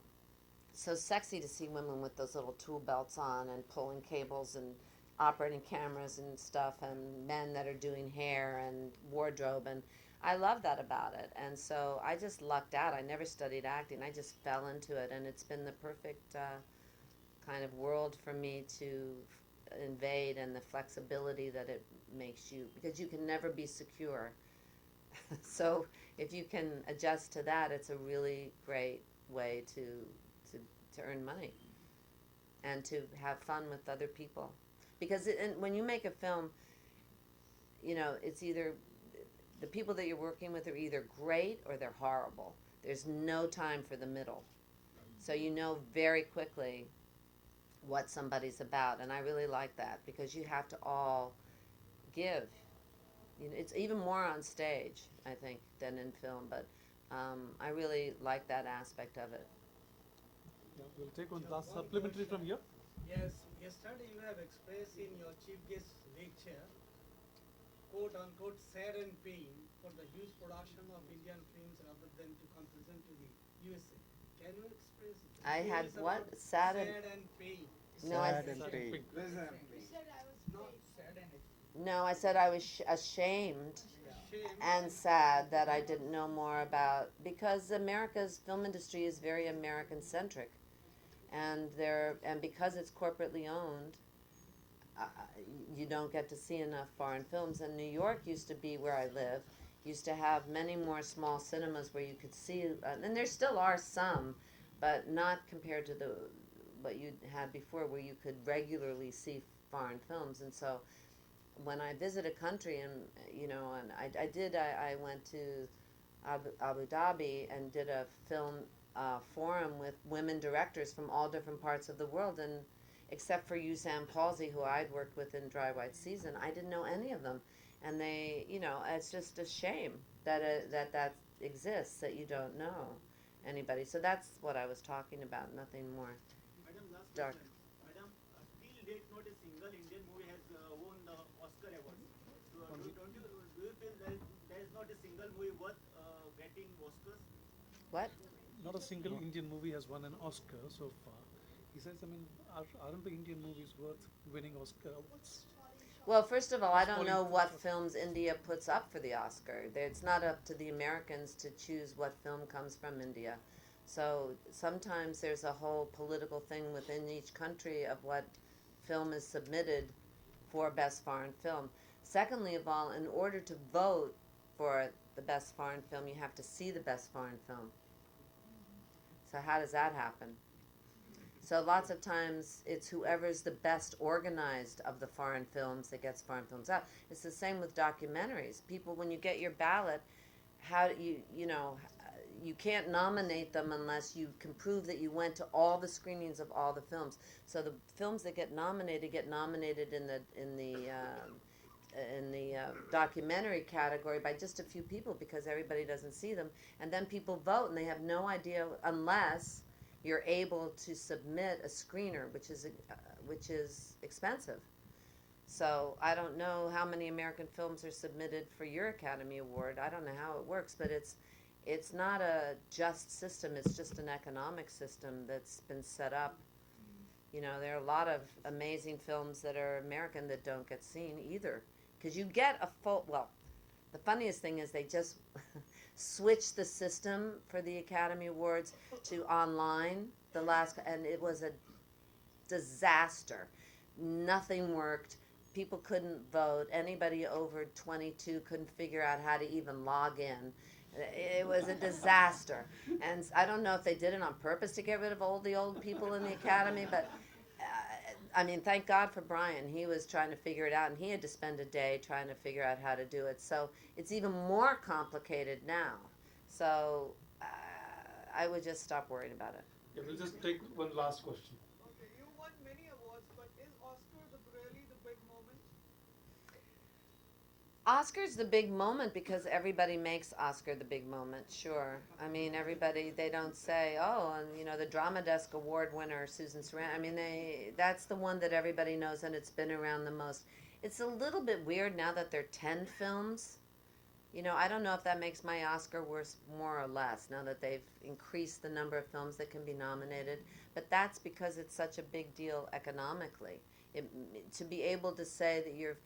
so sexy to see women with those little tool belts on and pulling cables and operating cameras and stuff, and men that are doing hair and wardrobe, and I love that about it. And so I just lucked out. I never studied acting. I just fell into it, and it's been the perfect kind of world for me to invade, and the flexibility that it makes you, because you can never be secure. So if you can adjust to that, it's a really great way to earn money and to have fun with other people. Because when you make a film, you know, it's either the people that you're working with are either great or they're horrible. There's no time for the middle. So you know very quickly what somebody's about, and I really like that because you have to all give. You know, it's even more on stage, I think, than in film, but I really like that aspect of it. Yeah, we'll take one last supplementary from here. Yes, yesterday you have expressed in your chief guest lecture, quote unquote, sad and pain for the huge production of Indian films rather than to come present to the USA. Can you express? I had feelings what? about Sad and pain. No, I Sad and pain. Not sad and pain. No, I said I was ashamed and sad that I didn't know more about, because America's film industry is very American centric, and because it's corporately owned, you don't get to see enough foreign films. And New York used to be where I live, used to have many more small cinemas where you could see, and there still are some, but not compared to what you had before, where you could regularly see foreign films. And so when I visit a country, and you know, and I went to Abu Dhabi and did a film forum with women directors from all different parts of the world, and except for Sam Palsy, who I'd worked with in Dry White Season, I didn't know any of them. And they, you know, it's just a shame that that exists, that you don't know anybody. So that's what I was talking about, nothing more Madam, last dark. question. Madam, till date not a single Indian movie has won the Oscar award. So do you feel that there is not a single movie worth getting Oscars? What? Not a single Indian movie has won an Oscar so far. He says, I mean, aren't the Indian movies worth winning Oscar awards? Well, first of all, I don't know what films India puts up for the Oscar. It's not up to the Americans to choose what film comes from India. So sometimes there's a whole political thing within each country of what film is submitted for best foreign film. Secondly of all, in order to vote for the best foreign film, you have to see the best foreign film. So how does that happen? So lots of times it's whoever's the best organized of the foreign films that gets foreign films out. It's the same with documentaries. People, when you get your ballot, how do you know, you can't nominate them unless you can prove that you went to all the screenings of all the films. So the films that get nominated in the documentary category by just a few people, because everybody doesn't see them, and then people vote and they have no idea unless you're able to submit a screener, which is expensive. So I don't know how many American films are submitted for your Academy Award. I don't know how it works, but it's not a just system. It's just an economic system that's been set up. You know, there are a lot of amazing films that are American that don't get seen either, because you get a full. Well, the funniest thing is they just switched the system for the Academy Awards to online and it was a disaster. Nothing worked. People couldn't vote. Anybody over 22 couldn't figure out how to even log in. It was a disaster. And I don't know if they did it on purpose to get rid of all the old people in the Academy, but I mean, thank God for Brian. He was trying to figure it out, and he had to spend a day trying to figure out how to do it. So it's even more complicated now. So I would just stop worrying about it. Yeah, we'll just take one last question. Okay, you won many awards, but is Oscar really the big moment? Oscar's the big moment because everybody makes Oscar the big moment, sure. I mean, everybody, they don't say, oh, and you know, the Drama Desk Award winner, Susan Sarandon. I mean, that's the one that everybody knows, and it's been around the most. It's a little bit weird now that there are 10 films You know, I don't know if that makes my Oscar worse more or less now that they've increased the number of films that can be nominated, but that's because it's such a big deal economically. To be able to say that your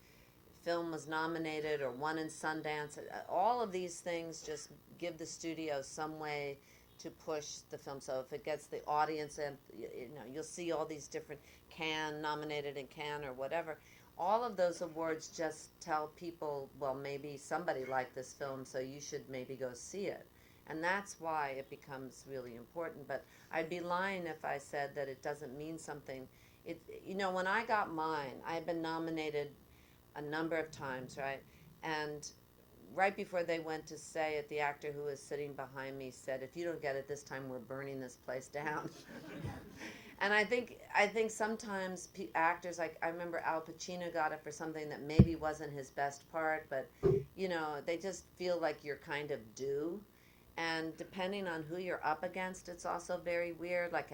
film was nominated or won in Sundance, all of these things just give the studio some way to push the film. So if it gets the audience, and you know, you'll see all these different Cannes nominated in Cannes or whatever. All of those awards just tell people, well, maybe somebody liked this film, so you should maybe go see it. And that's why it becomes really important. But I'd be lying if I said that it doesn't mean something. You know, when I got mine, I had been nominated a number of times, right? And right before they went to say it, the actor who was sitting behind me said, "If you don't get it this time, we're burning this place down." And I think sometimes actors, like I remember Al Pacino got it for something that maybe wasn't his best part, but you know, they just feel like you're kind of due. And depending on who you're up against, it's also very weird. Like,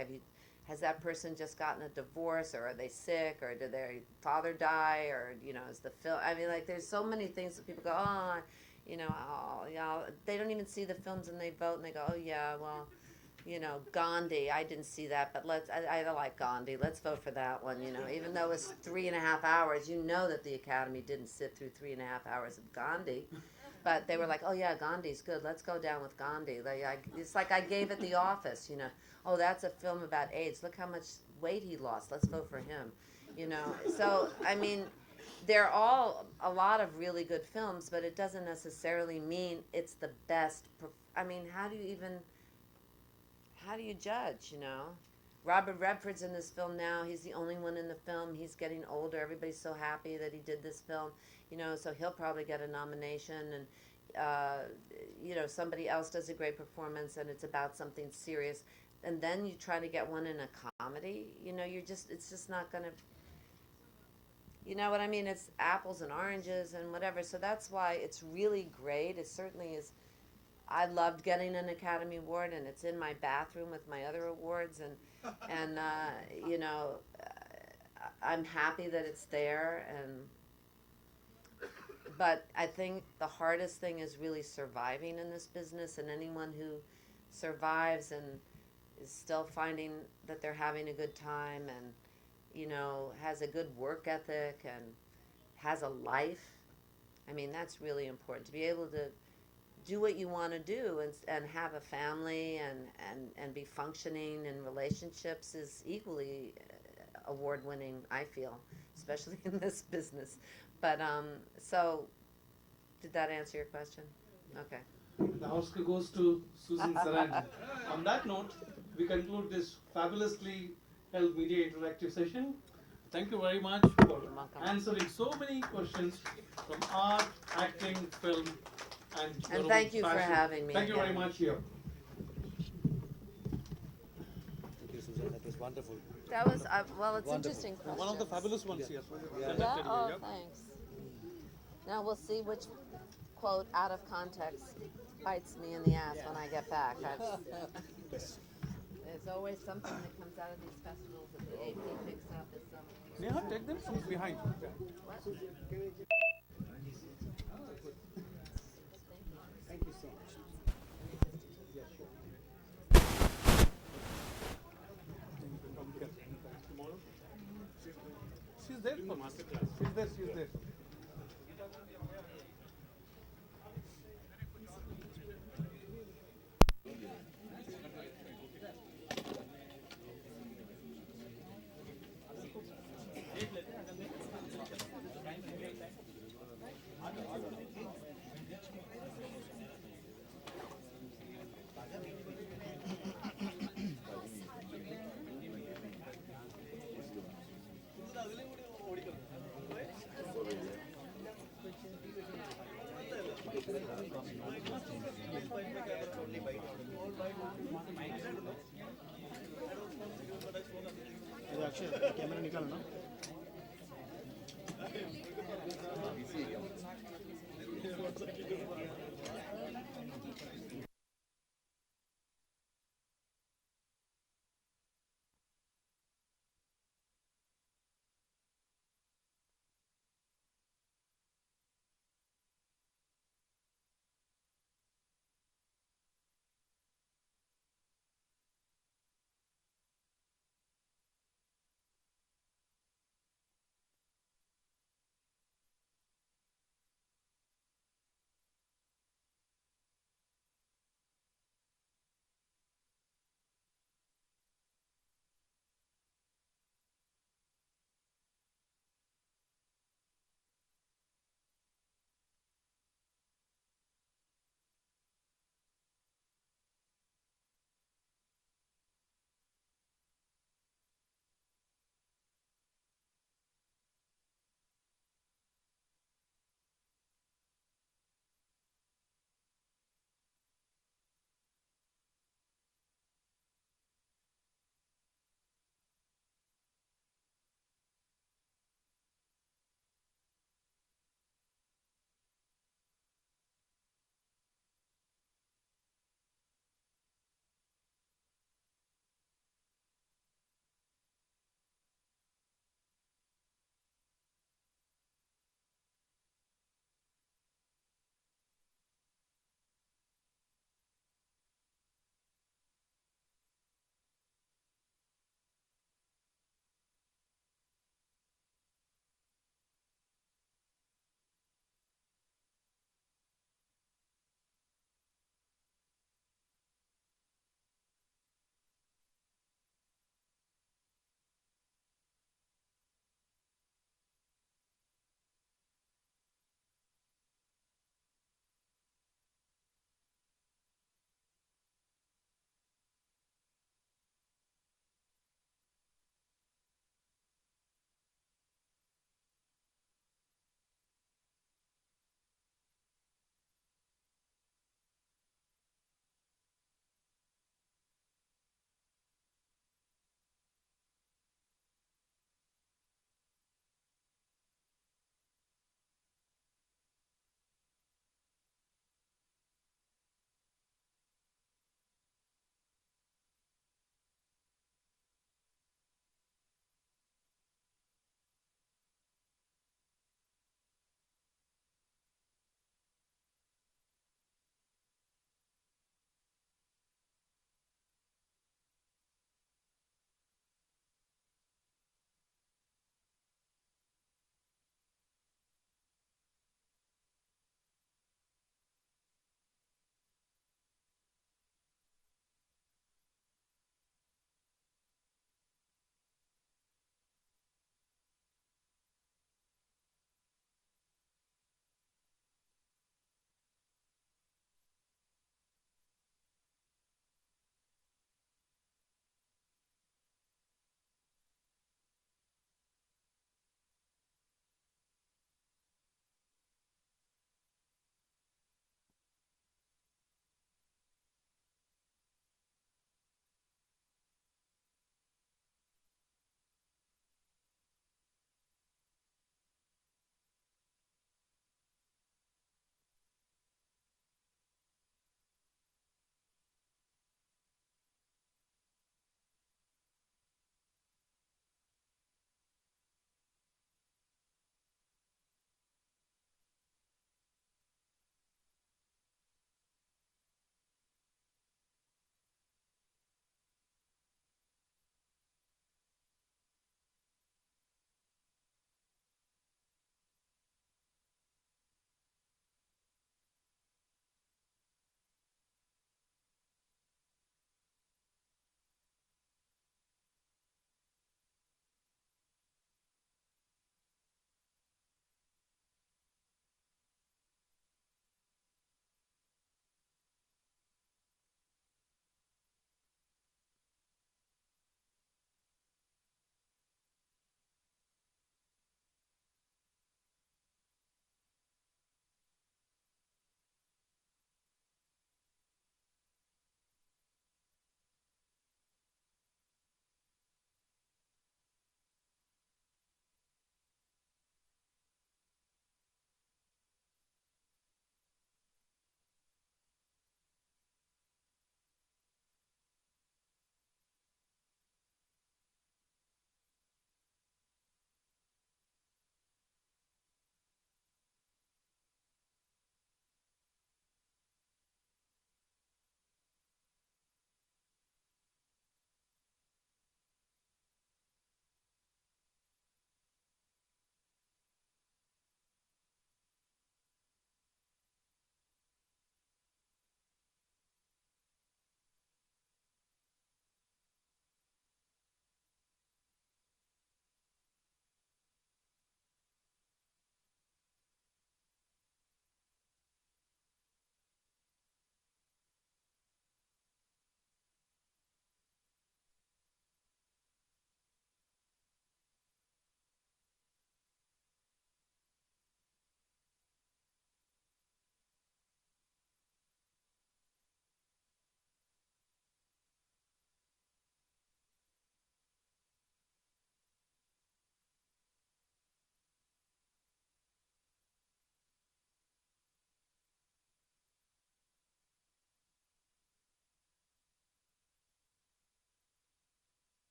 has that person just gotten a divorce, or are they sick, or did their father die, or you know, is the film? I mean, like, there's so many things that people go, oh, you know, oh, yeah. They don't even see the films and they vote and they go, oh yeah, well, you know, Gandhi, I didn't see that, but I like Gandhi. Let's vote for that one, you know. Even though it was 3.5 hours, you know that the Academy didn't sit through 3.5 hours of Gandhi. But they were like, oh yeah, Gandhi's good. Let's go down with Gandhi. It's like I gave it The Office, you know. Oh, that's a film about AIDS. Look how much weight he lost. Let's vote for him, you know. So, I mean, they're all a lot of really good films, but it doesn't necessarily mean it's the best. I mean, how do you judge, you know? Robert Redford's in this film now. He's the only one in the film. He's getting older. Everybody's so happy that he did this film, you know, so he'll probably get a nomination. And, you know, somebody else does a great performance and it's about something serious. And then you try to get one in a comedy, you know, it's just not going to, you know what I mean? It's apples and oranges and whatever. So that's why it's really great. It certainly is. I loved getting an Academy Award, and it's in my bathroom with my other awards, and you know, I'm happy that it's there. But I think the hardest thing is really surviving in this business, and anyone who survives and is still finding that they're having a good time, and you know, has a good work ethic and has a life. I mean, that's really important, to be able to do what you want to do and have a family and be functioning in relationships is equally award-winning, I feel, especially in this business. But so did that answer your question? Okay. The Oscar goes to Susan Sarandon. On that note, we conclude this fabulously held media interactive session. Thank you very much for answering so many questions from art, acting, film, and thank you for having me. Thank you very much here. Thank you, Susan. That was wonderful. That was, well, it's Wonderful. interesting questions. One of the fabulous ones here. Yeah? Oh, thanks. Now we'll see which quote out of context bites me in the ass when I get back. There's always something that comes out of these festivals that the AP picks up as some... Neha, take them from behind. What? Thank you so much. Yeah, sure. Tomorrow? She's there for masterclass. She's there.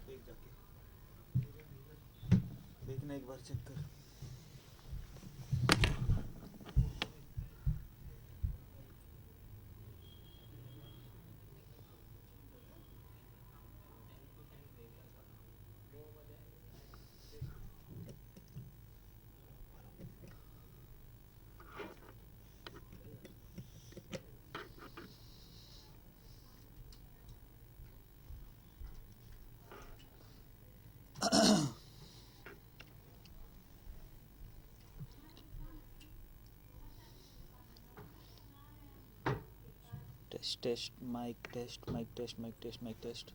देख जाके देखना एक बार check कर test mic test.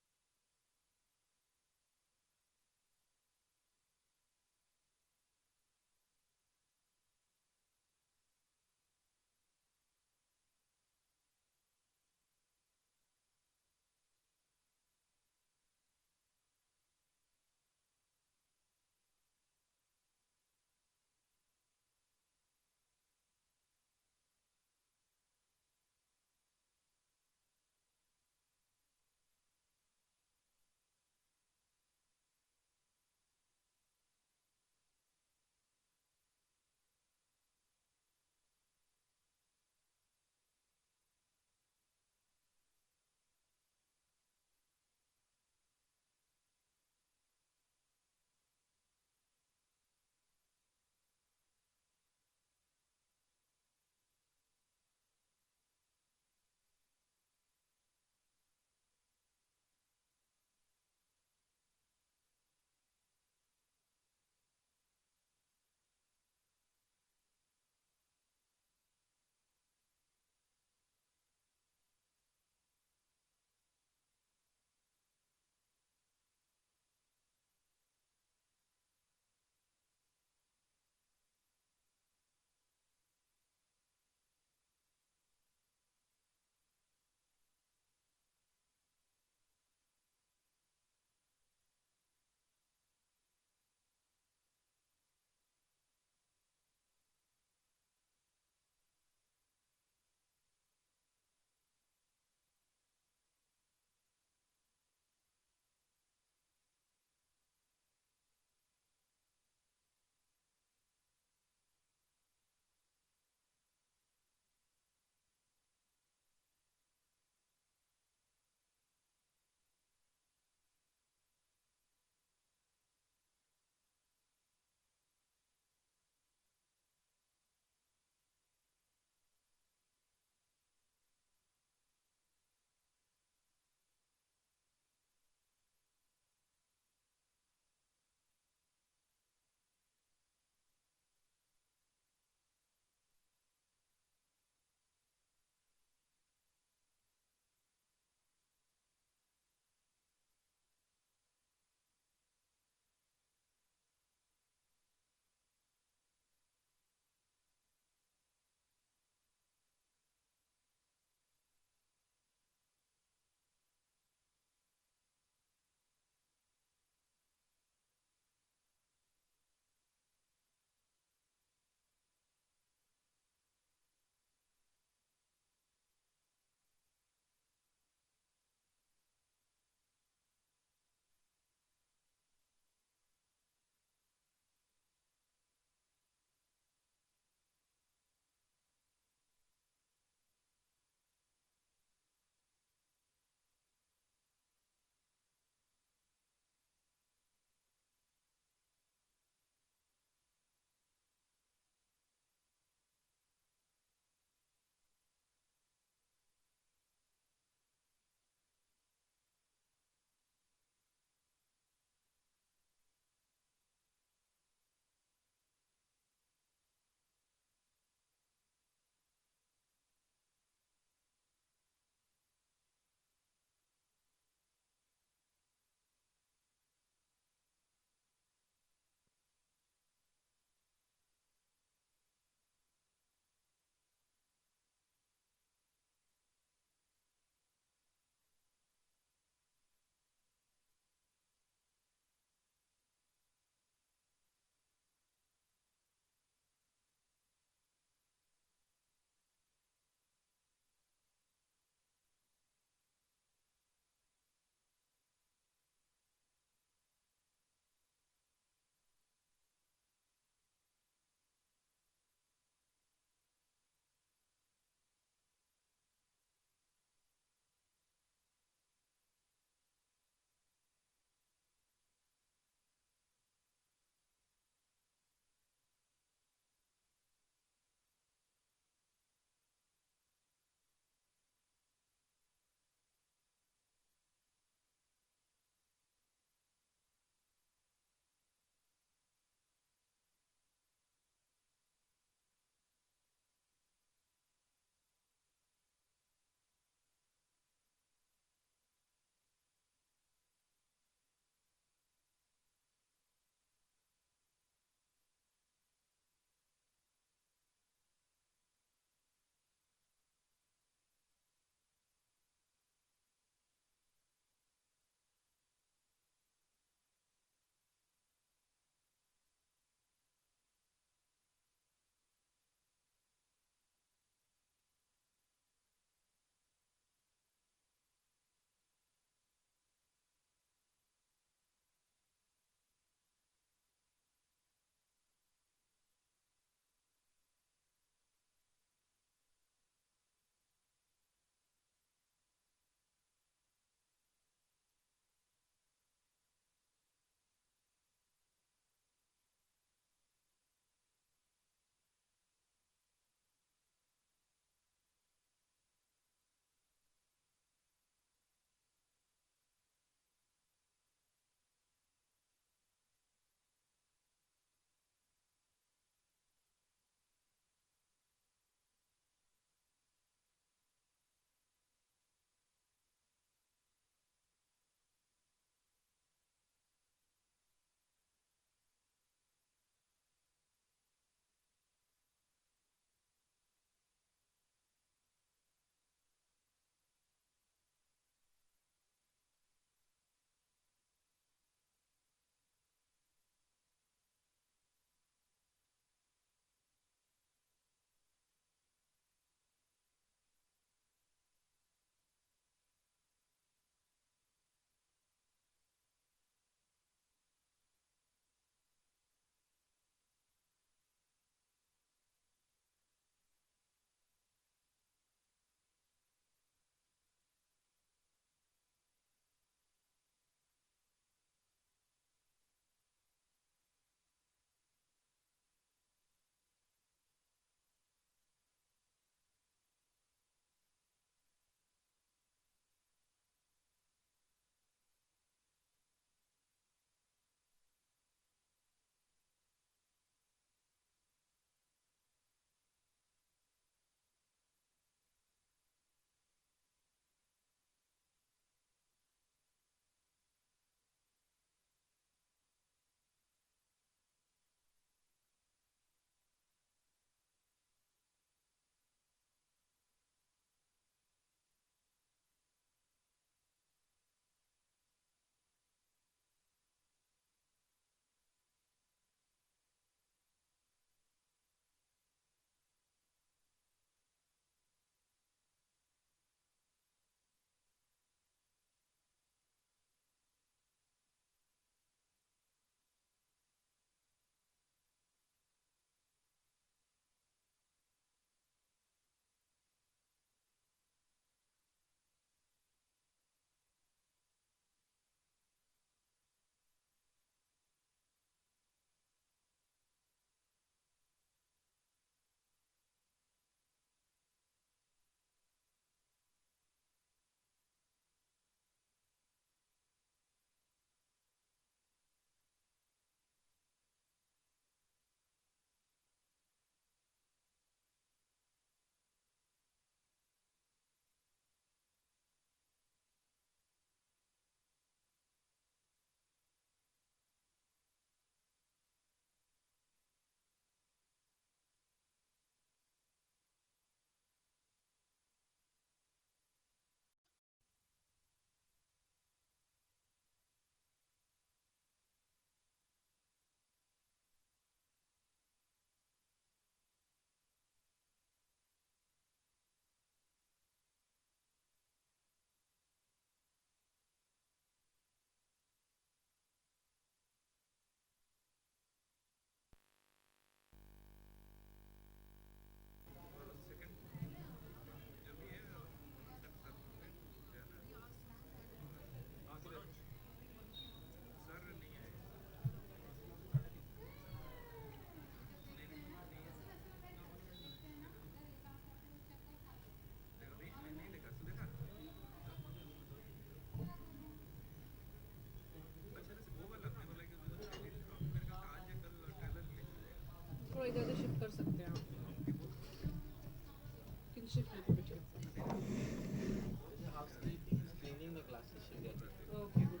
get it. Okay, good.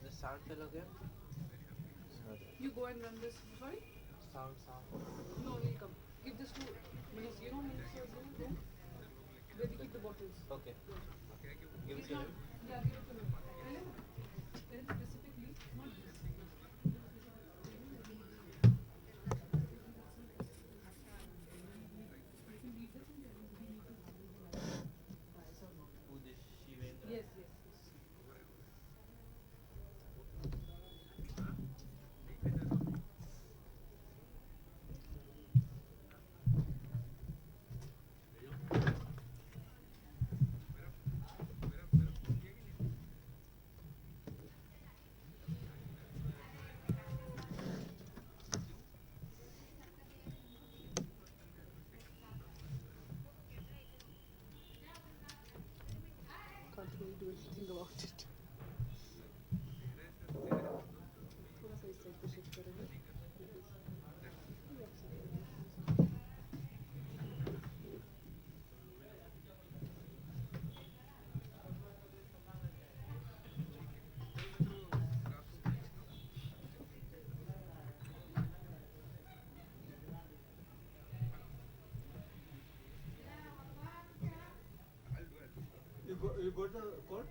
The sound fell again? You go and run this. Sorry? Sound. No, he'll come. Give this to Manish. You know Manish is there? Where we keep the bottles. Okay. Give it He's to not. him. Yeah, give it to him. Tell him specifically, not this. Who this Shivendra? Yes. Can't really do anything about it. थोड़ा सा इस side पे shift करेंगे You got the code?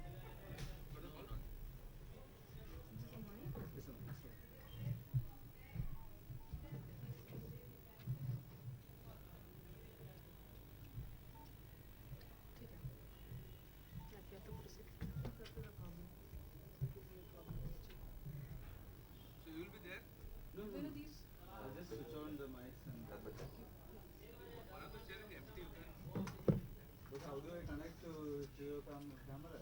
So you will be there? No. Where are these? I'll just switch on the mics and One of the chair is empty. You can. but how do I connect to your camera?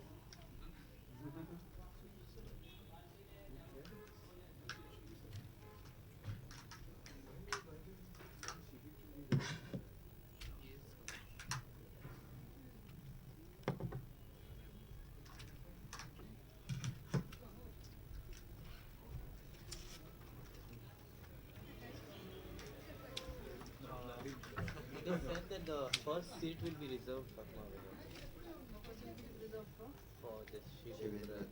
They said that the first seat will be reserved for Mahavira. For this Shivendra.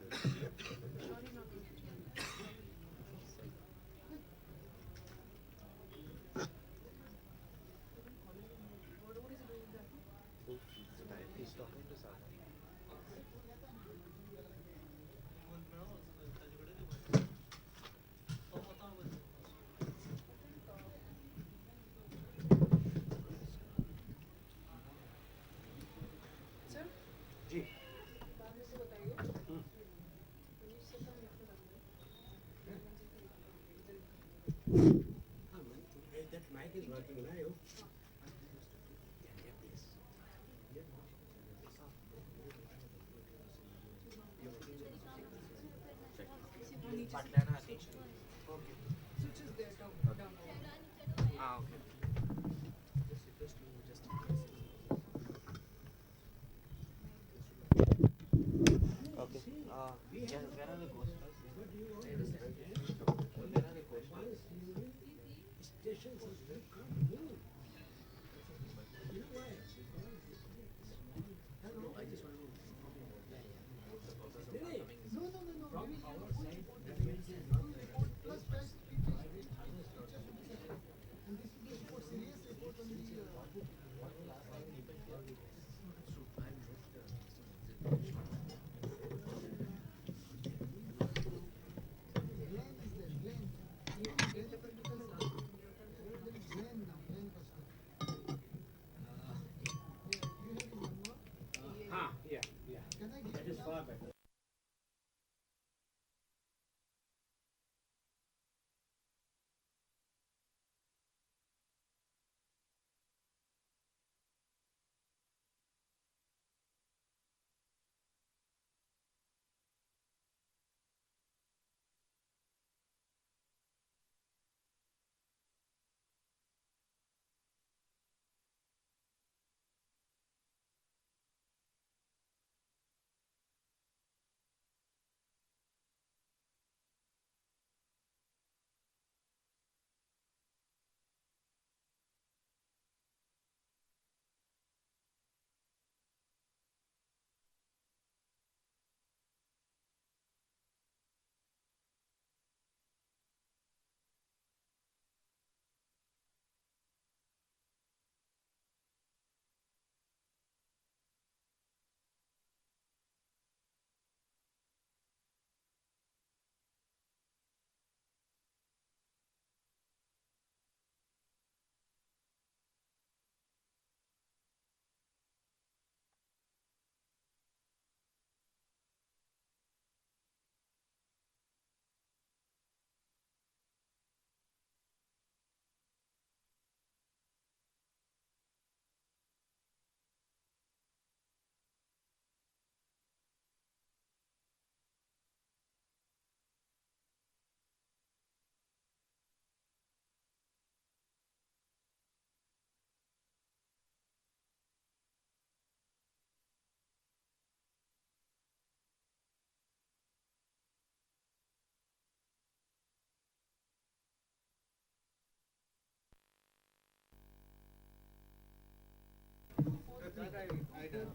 He's talking to Sadhana. Sir ji बाद में से बताइए मनीष से कम लिखने लगना That mic is working now. Patlana Atish. Okay. switch is there down Ah, okay. Just request you just in case. Okay. Where are the coasters? Where are the coasters? Stations is very come move. You know why? Hello, I just want to inform you about that. No. From our side, that means is not like that. Plus private others not. And this will be for serious report on the What will last time people tell me? Glen is there, Glen. Even Glen, there is Glen. I did.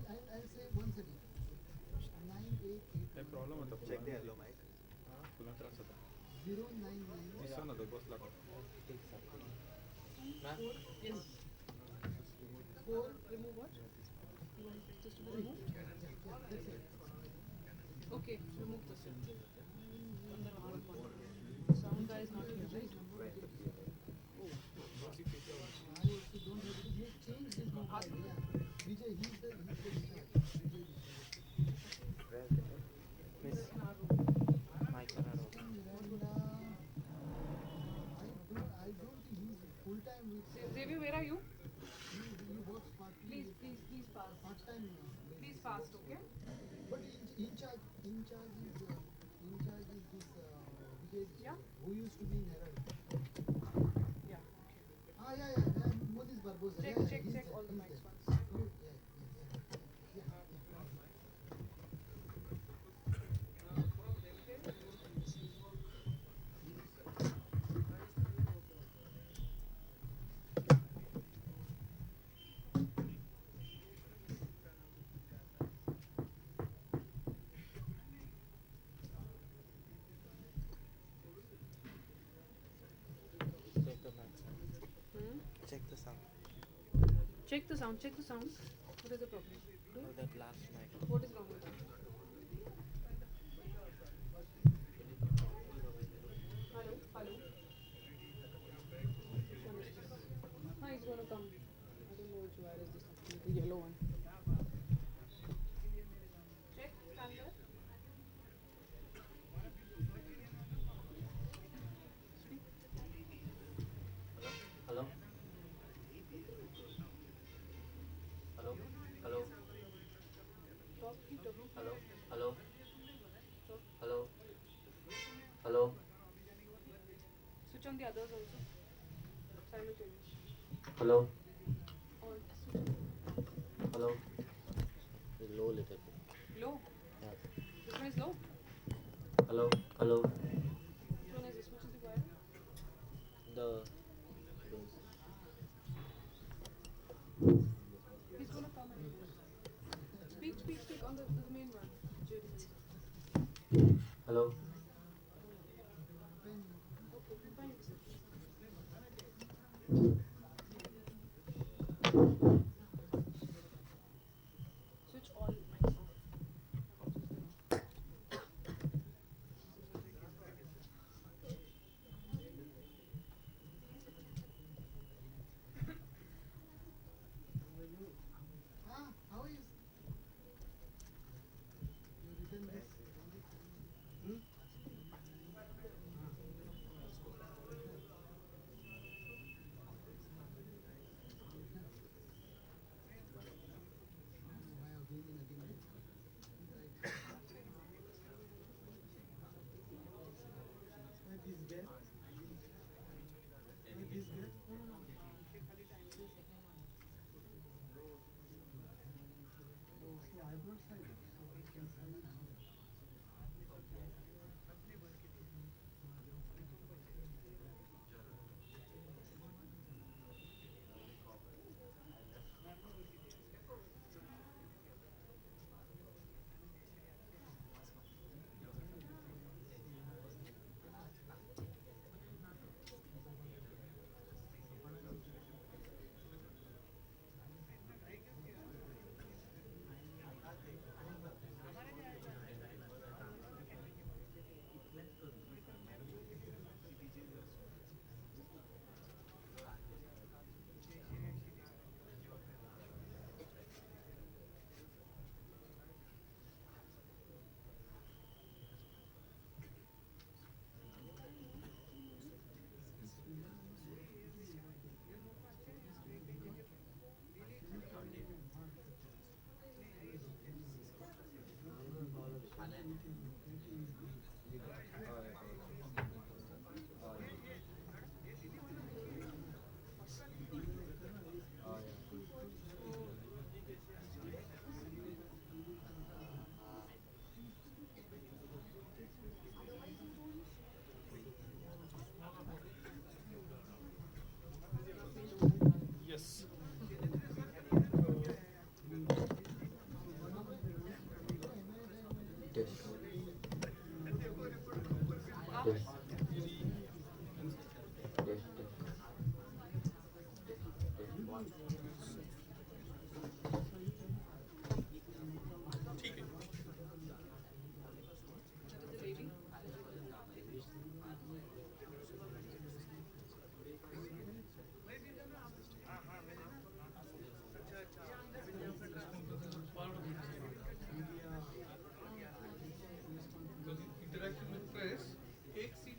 I'll say once again. 988 problem होता check the yellow mic तुला त्रास होता 099 दिसतो ना तो बसला का Yes. 4 remove what? You want this to be removed? Yeah, that's it. Okay, remove this. Sound guy is not here, right? Oh. I also don't have to change his mobile. Yeah. Vijay, he's the in charge. Miss mic on our I don't think he's full time with. Xavier, where are you? He works part. Please pass. Part time. Please fast, okay? But in charge is this Vijay, who used to be in Herald. Yeah. Yeah. Modi's Barbosa. Check all the mics once. check the mic check the sound Check the sound. What is the problem? oh that last mic What is wrong with that? Hello? He's gonna come. I don't know which wire is this. The yellow one. Check, stand there. hello Talk, keep talking. hello Switch on the others also. Simultaneous. hello All switch hello low little bit on. Low. yeah This one is low. hello Which one is this? Which is the wire? the He's gonna come and speak on the main one. hello Okay, fine. Switch all mics off. How is you written this? Interaction with press, एक seat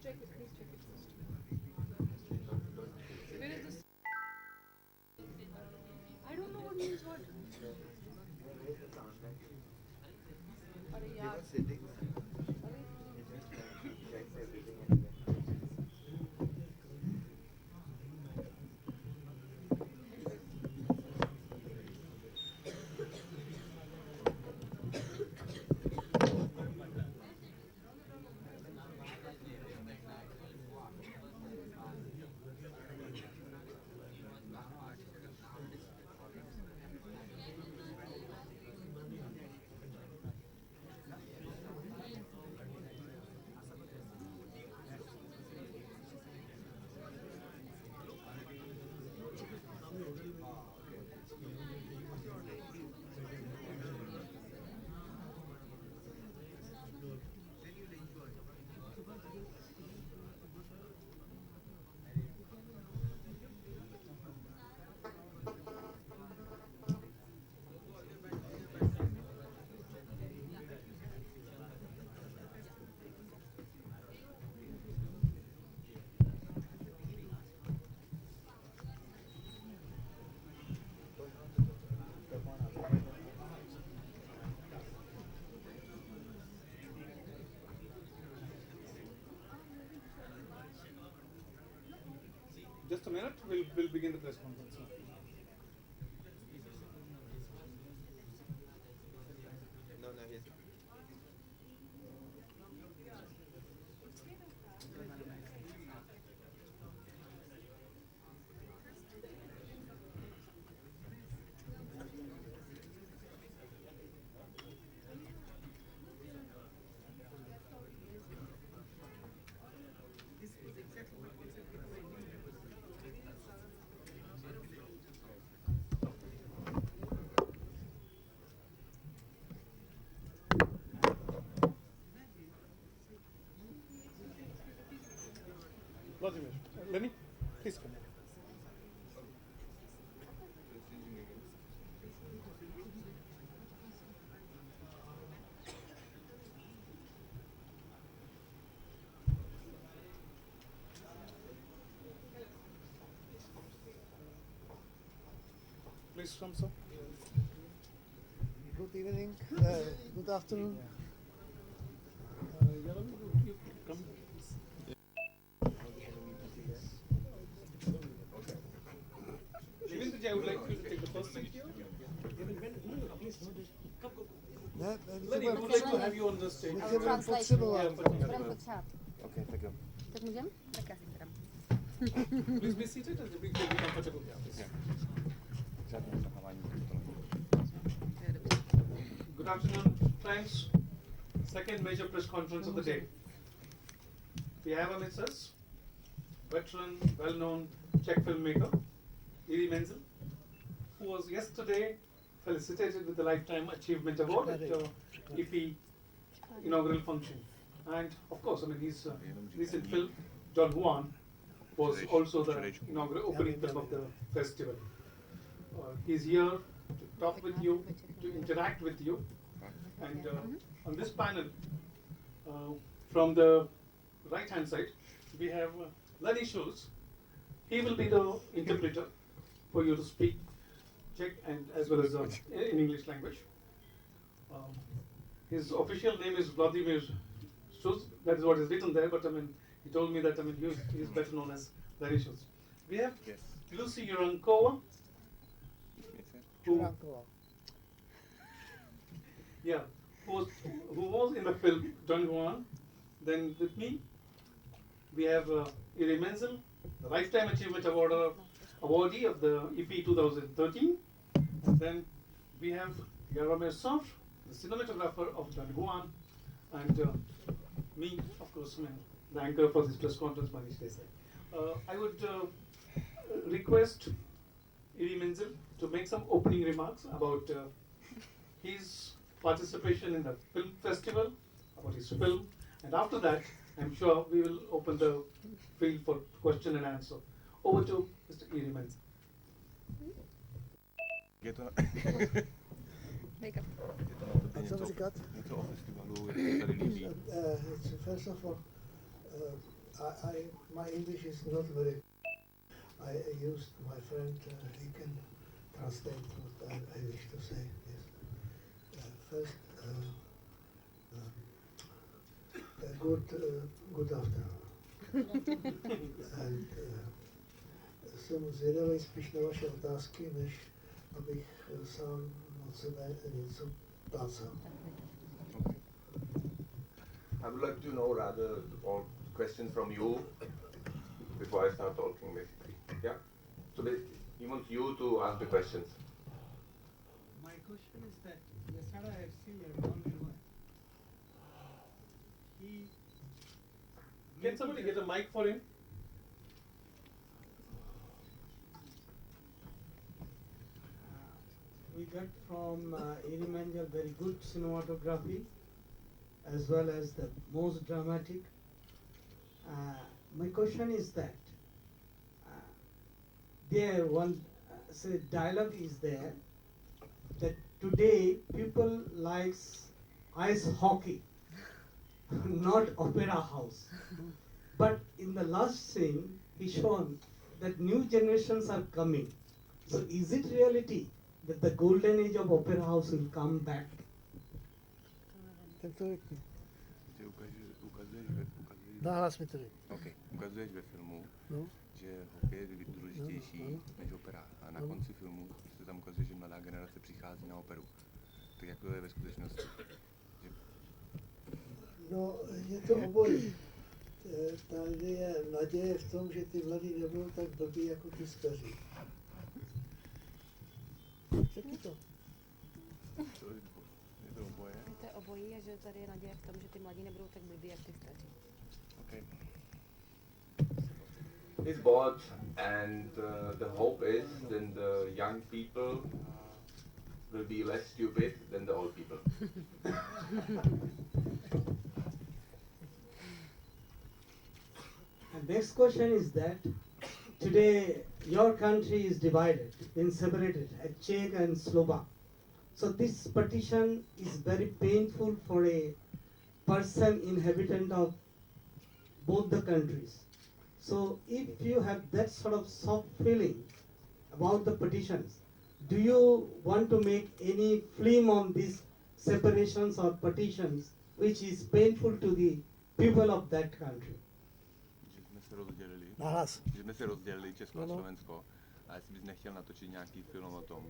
check it, please check it first. Where is this? I don't know what means what. अरे यार. Just a minute, we'll begin the press conference now. No, he's. Vladimir, Lenny, please come. Please come, sir. Good evening, good afternoon. Yaram, you come. Devendra, I would like you to take the first seat here. Lenny, I would like to have you on the stage. Okay, thank you. Please be seated and be comfortable here, please. Good afternoon, friends. Second major press conference of the day. We have amidst us veteran, well-known Czech filmmaker, Iffi Menzel, who was yesterday felicitated with the Lifetime Achievement Award at Iffi inaugural function. And of course, I mean, his recent film, Don Juan, was also the inaugural opening film of the festival. He's here to talk with you, to interact with you. And on this panel, from the right-hand side, we have Lenny Schulz. He will be the interpreter for you to speak Czech and as well as in English language. His official name is Vladimir Schulz. That is what is written there, but I mean, he told me that I mean he is better known as Lenny Schulz. We have Lucy Urankova. Who was in the film Don Juan. Then with me, we have Iffi Menzel, the Lifetime Achievement awardee of the Iffi 2013. And then we have Jaromir Sov, the cinematographer of Don Juan, and me, of course, the anchor for this press conference, Manish Desai. I would request Iffi Menzel to make some opening remarks about his participation in the film festival, about his film, and after that, I'm sure we will open the field for question and answer. Over to Mr. Iffi Menzel. Co říkat? First of all, my English is not very. I used my friend. He can translate what I wish to say. Yes. First, good afternoon. And jsem zvědavý spíš na vaše otázky, než abych sám od sebe něco plácal. I would like to know rather all questions from you before I start talking, basically. Yeah? So he wants you to ask the questions. My question is that yesterday I have seen your one-on-one. He. Can somebody get a mic for him? We got from Irimanjal very good cinematography as well as the most dramatic. My question is that there one say dialogue is there that today people likes ice hockey, not opera house. But in the last scene, he shown that new generations are coming. So is it reality that the golden age of opera house will come back? Tak to řekni. Ukazuješ Nahlas mi to řekni. okay. Ukazuješ ve filmu, No. že hokej je důležitější Ano. než opera. A na Ano. konci filmu se tam ukazuje, že mladá generace přichází na operu. Tak jak to je ve skutečnosti? Že No, je to obojí. Tady je naděje v tom, že ty mladí nebudou tak blbí jako ty staří. Řekni to. je to oboje? To je obojí a že tady je naděje v tom, že ty mladí nebudou tak blbí, jak ty staří. Okay. He's bored, and the hope is then the young people will be less stupid than the old people. And next question is that today your country is divided, been separated, at Czech and Slovak. So this partition is very painful for a person inhabitant of both the countries. So if you have that sort of soft feeling about the petitions, do you want to make any film on these separations or partitions which is painful to the people of that country? Že jsme se rozdělili. Nahlas. Že jsme se rozdělili Česko No, a no. Slovensko. A jestli bys nechtěl natočit nějaký film o tom,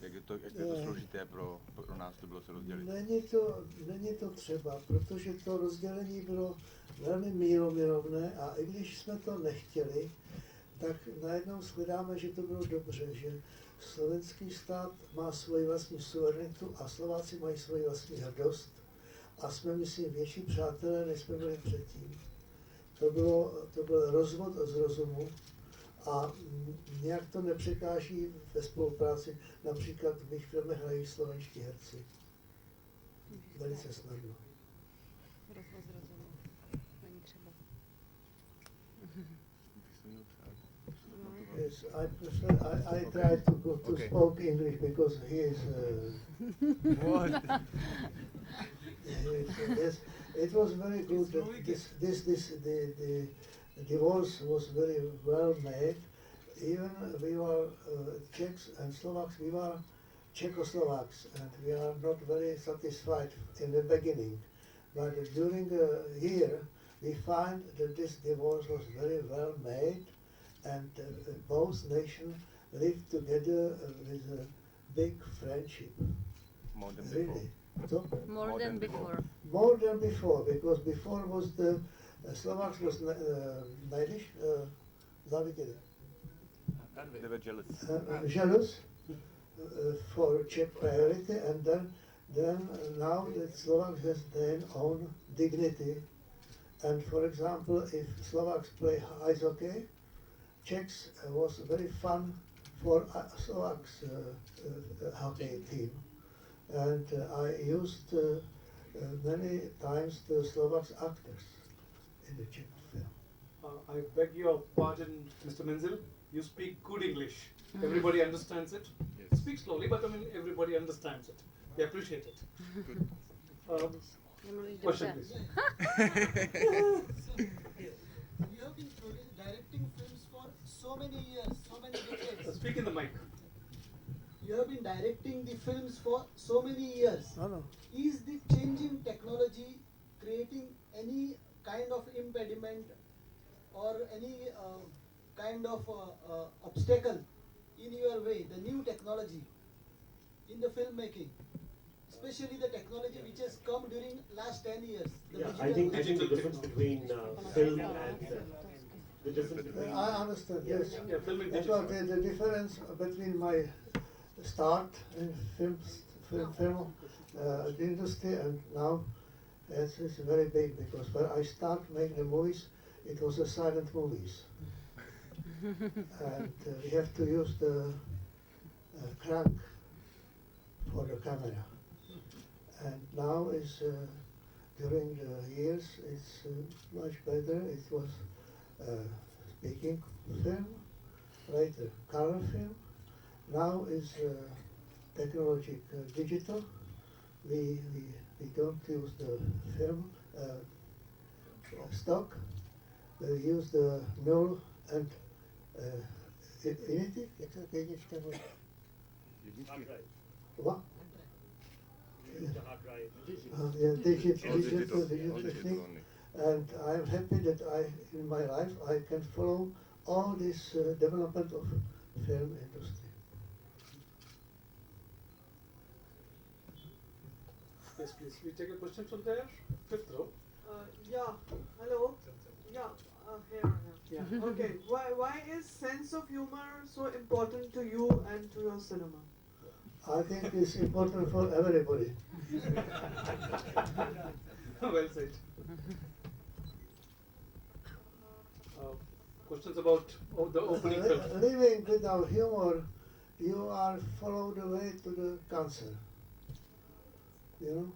jak je to složité pro nás to bylo se rozdělit. Není to třeba, protože to rozdělení bylo velmi mírumilovné a i když jsme to nechtěli, tak najednou shledáme, že to bylo dobře, že slovenský stát má svoji vlastní suverenitu a Slováci mají svoji vlastní hrdost a jsme, myslím, větší přátelé, než jsme byli předtím. To byl rozvod z rozumu a nějak to nepřekáží ve spolupráci. Například v mých filmech hrají slovenští herci. Velice snadno. Rozvoz rozumu. Není třeba. Yes, I try to speak English because he is. What? Yes, it was very good. The divorce was very well made. Even we were Czechs and Slovaks. We were Czechoslovaks, and we are not very satisfied in the beginning. But during a year, we find that this divorce was very well made, and both nations lived together with a big friendship. More than Really. So, More than before. more than before, because before was the Slovaks was Naidish, záviděli. They were jealous. Jealous for Czech priority, and then now the Slovaks has their own dignity. And for example, if Slovaks play ice hockey, Czechs was very fun for Slovaks hockey team. And I used many times the Slovaks actors in the Czech film. I beg your pardon, Mr. Menzel. You speak good English. Everybody understands it. Yes. Speak slowly, but I mean everybody understands it. They appreciate it. Good. Question, please. directing the films for so many years. No. Is the changing technology creating any kind of impediment or any kind of obstacle in your way, the new technology in the filmmaking, especially the technology which has come during last 10 years? The Yeah, digital I think the difference between film and the difference between I understand, Yeah. yes. Yeah, film and About digital. the difference between my start in film industry and now, it's very big, because when I start making the movies, it was a silent movies. And we have to use the crank for the camera. And now is during the years it's much better. It was speaking film, later color film. Now is technology digital. We don't use the film stock. We use the null and unity. What? Use the hard drive. Digital technique. And I'm happy that in my life, I can follow all this development of film industry. Yes, please. We take a question from there. Fifth row. Yeah. Hello. Yeah. Here. Yeah. Okay. Why is sense of humor so important to you and to your cinema? I think it's important for everybody. Well said. Questions about the opening film? Living without humor, you are follow the way to the cancer. You know?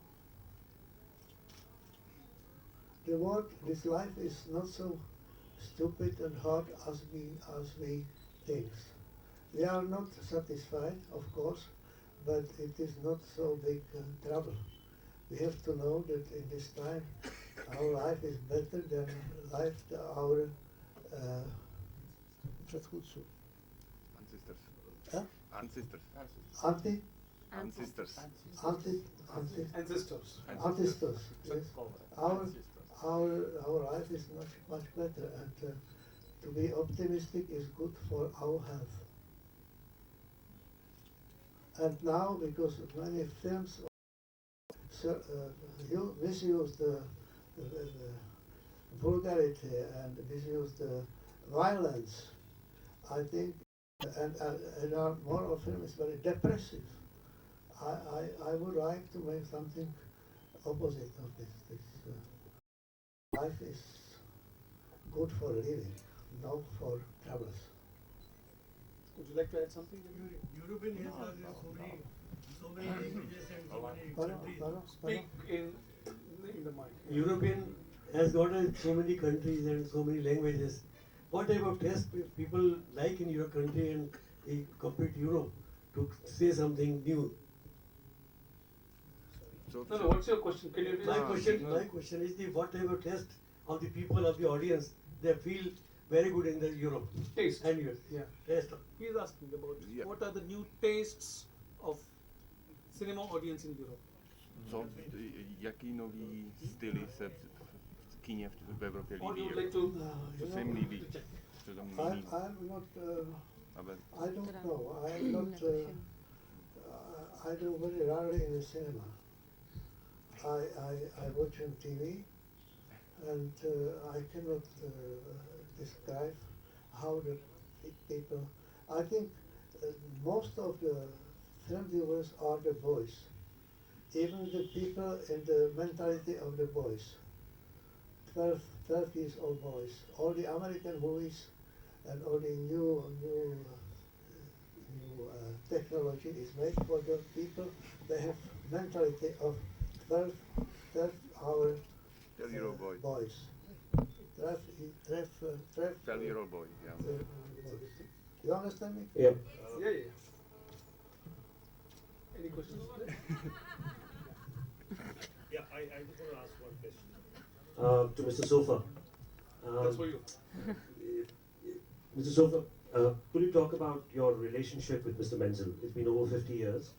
The world, this life is not so stupid and hard as we think. We are not satisfied, of course, but it is not so big trouble. We have to know that in this time our life is better than life our Ancestors. Huh? Ancestors. Auntie? Ancestors. Ancestors. Yes. Our life is much better, and to be optimistic is good for our health. And now, because many films you misuse the vulgarity and misuse the violence, I think, and more of film is very depressive. I would like to make something opposite of this. Life is good for living, not for troubles. Would you like to add something? European has so many languages and so many countries. Speak in the mic. European has got so many countries and so many languages. What type of test people like in your country and they compete Europe to say something new? No, what's your question? Can you repeat? My question is what type of test of the people of the audience they feel very good in the Europe? Taste. And yours. Yeah. Taste. He's asking about what are the new tastes of cinema audience in Europe. Jaký nový styly se v kyně v Evropě Or líbí? you would like to Co se jim líbí? Co tam líbí? I'm not. Aber I don't know. I'm not. I do very rarely in the cinema. I watch on TV, and I cannot describe how the people. I think most of the film viewers are the boys, even the people in the mentality of the boys. 12 years old boys. All the American movies and all the new technology is made for the people. They have mentality of 12 year old boy. boys. 12 year old boy, yeah. Boys. You understand me? Yeah. Yeah. Any questions? Yeah, I just want to ask one question. To Mr. Sofa. That's for you. Mr. Sofa, Could you talk about your relationship with Mr. Menzel? It's been over 50 years.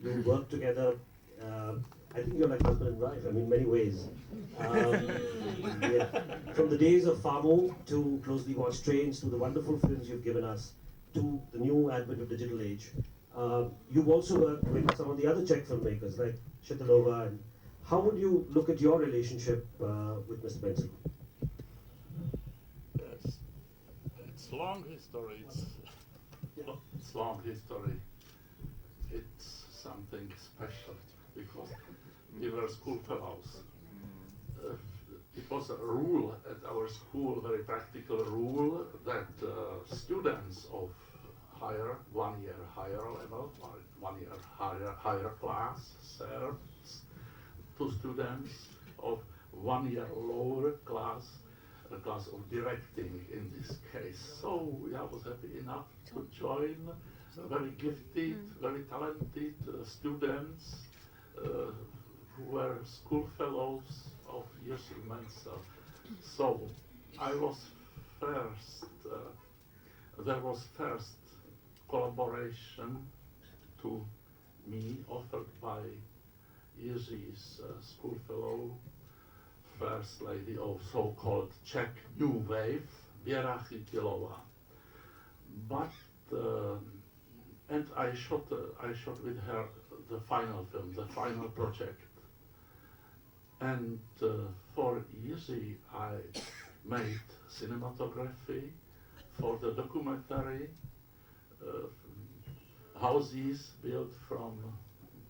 You worked together. I think you're like husband and wife. I mean, in many ways. Yeah. From the days of Famo to Closely Watched Trains to the wonderful films you've given us to the new advent of digital age. You've also worked with some of the other Czech filmmakers like Shitalova. And how would you look at your relationship with Mr. Menzel? Yes, it's long history. It's long history. It's something special because we were school fellows. It was a rule at our school, a very practical rule, that students of higher, 1 year higher level, or 1 year higher class serves to students of 1 year lower class, a class of directing in this case. So I was happy enough to join very gifted, very talented students who were school fellows of Jerzy Menzel. So I was first, there was first collaboration to me offered by Jiří's school fellow, first lady of so-called Czech New Wave, Věra Chytilova. But and I shot with her the final film, the final project. And for Jiří I made cinematography for the documentary houses built from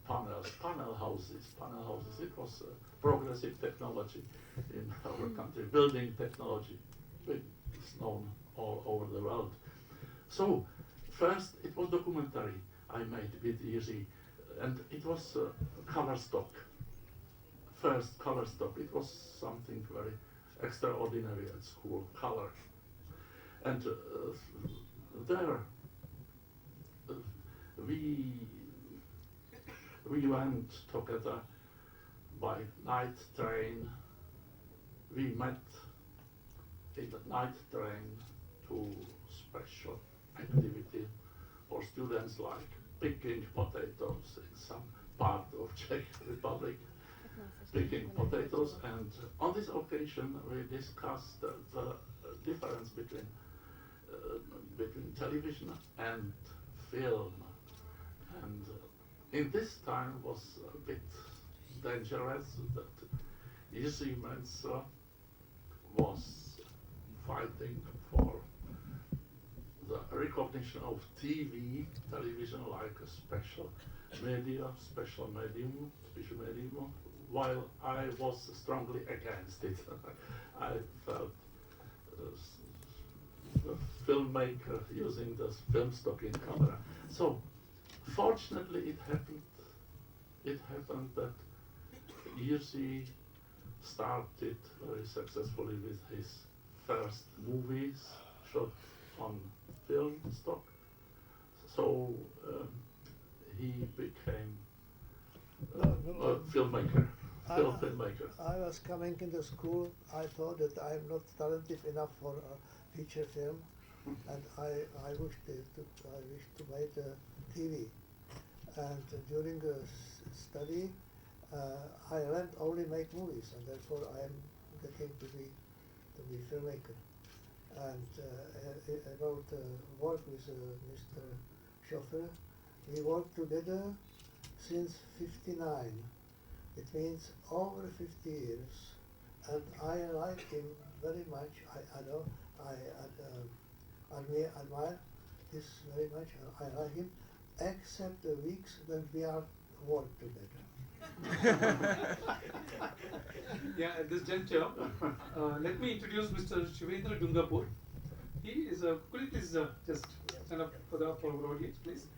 panel houses. It was progressive technology in our country, building technology. It's known all over the world. So first it was documentary I made with Jiří, and it was color stock. First color stock. It was something very extraordinary at school, color. And there we went together by night train. We met in the night train to special activity for students like picking potatoes in some part of Czech Republic. Picking potatoes, and on this occasion we discussed the difference between television and film, and in this time was a bit dangerous that Jiří Menzel was fighting for the recognition of television like a special medium, while I was strongly against it. I felt a filmmaker using the film stock in camera. So fortunately it happened that Jiří started very successfully with his first movies shot on film stock. So he became a filmmaker. Filmmaker. I was coming into school. I thought that I'm not talented enough for a feature film, and I wished to make a TV. And during the study, I learned only make movies, and therefore I am getting to be filmmaker. And about work with Mr. Schoffer, we worked together since ¡59. It means over 50 years, and I like him very much. I admire this very much. I like him, except the weeks when we are work together. Yeah, at this juncture, let me introduce Mr. Shivendra Dungapur. He is a, could you please just stand up for our audience, please?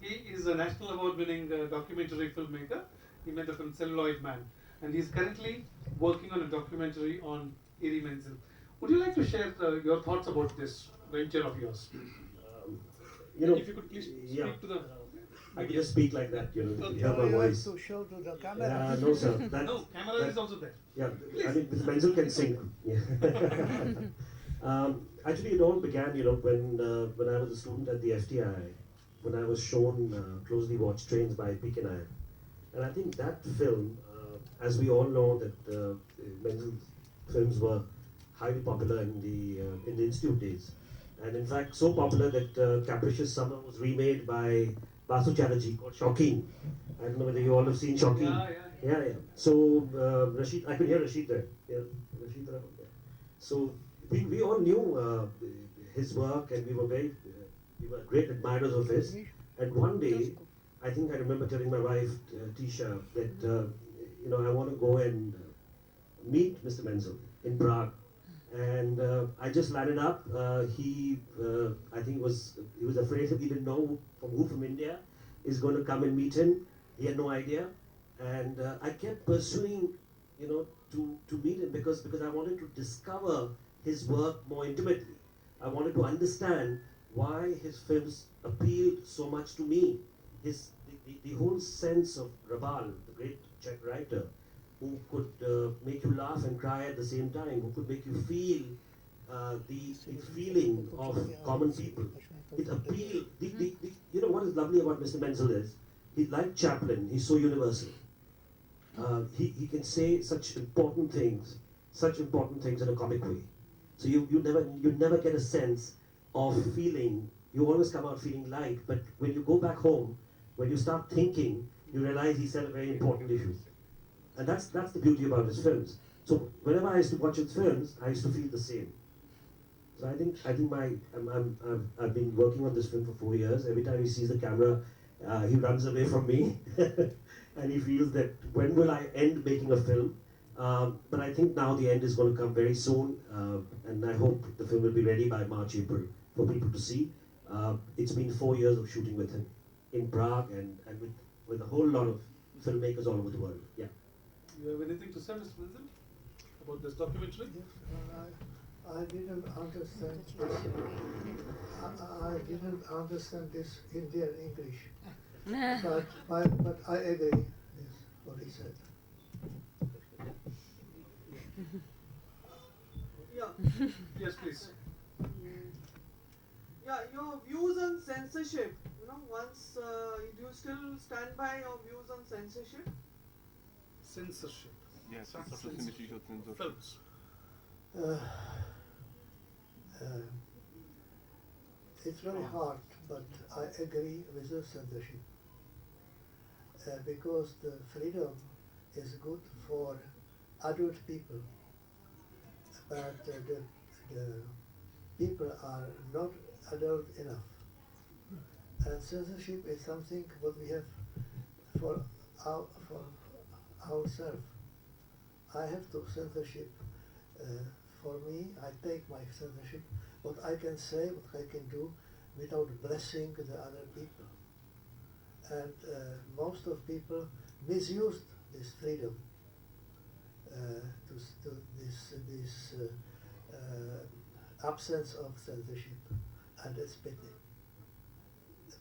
He is a national award-winning documentary filmmaker. He made the film Celluloid Man, and he is currently working on a documentary on Jiří Menzel. Would you like to share your thoughts about this venture of yours? If you could please speak to the. I can just speak like that, you know, Okay. hear my You have voice. to show to the camera. No, sir. No, camera is also there. Yeah, Please. I mean, Mr. Menzel can sing. Yeah. Actually, it all began, when I was a student at the FTI, when I was shown Closely Watched Trains by Peak and I. And I think that film, as we all know, that Menzel's films were highly popular in the institute days, and in fact so popular that Capricious Summer was remade by Basu Chatterjee called Shauqeen. I don't know whether you all have seen Shauqeen. Yeah. So Rashid, I could hear Rashid there. Yeah, Rashid. Yeah. So we all knew his work, and we were great admirers of his. And one day, I think I remember telling my wife Tisha that I want to go and meet Mr. Menzel in Prague, and I just landed up. I think he was afraid that he didn't know from India is going to come and meet him. He had no idea, and I kept pursuing, to meet him because I wanted to discover his work more intimately. I wanted to understand why his films appealed so much to me. The whole sense of Rabal, the great Czech writer, who could make you laugh and cry at the same time, who could make you feel the feeling of common people. It appealed. What is lovely about Mr. Menzel is, he's like Chaplin, he's so universal. He can say such important things in a comic way. So you never get a sense of feeling. You always come out feeling light, but when you go back home, when you start thinking, you realize he said a very important issue. And that's the beauty about his films. So whenever I used to watch his films, I used to feel the same. So I think I've been working on this film for 4 years. Every time he sees the camera, he runs away from me, and he feels that when will I end making a film? But I think now the end is going to come very soon, and I hope the film will be ready by March, April for people to see. It's been 4 years of shooting with him in Prague and with a whole lot of filmmakers all over the world. Yeah. You have anything to say, Mr. Menzel, about this documentary? I didn't understand this. I didn't understand this Indian English, but I agree with what he said. Yeah. Yes, please. Yeah, your views on censorship. Once do you still stand by your views on censorship? Censorship. Yes, co si myslíš o cenzoru? Films. It's very hard, but I agree with the censorship because the freedom is good for adult people, but the people are not adult enough. And censorship is something what we have for ourselves. I have to censorship. For me, I take my censorship, what I can say, what I can do, without blessing the other people. And most of people misused this freedom to this absence of censorship, and it's pity.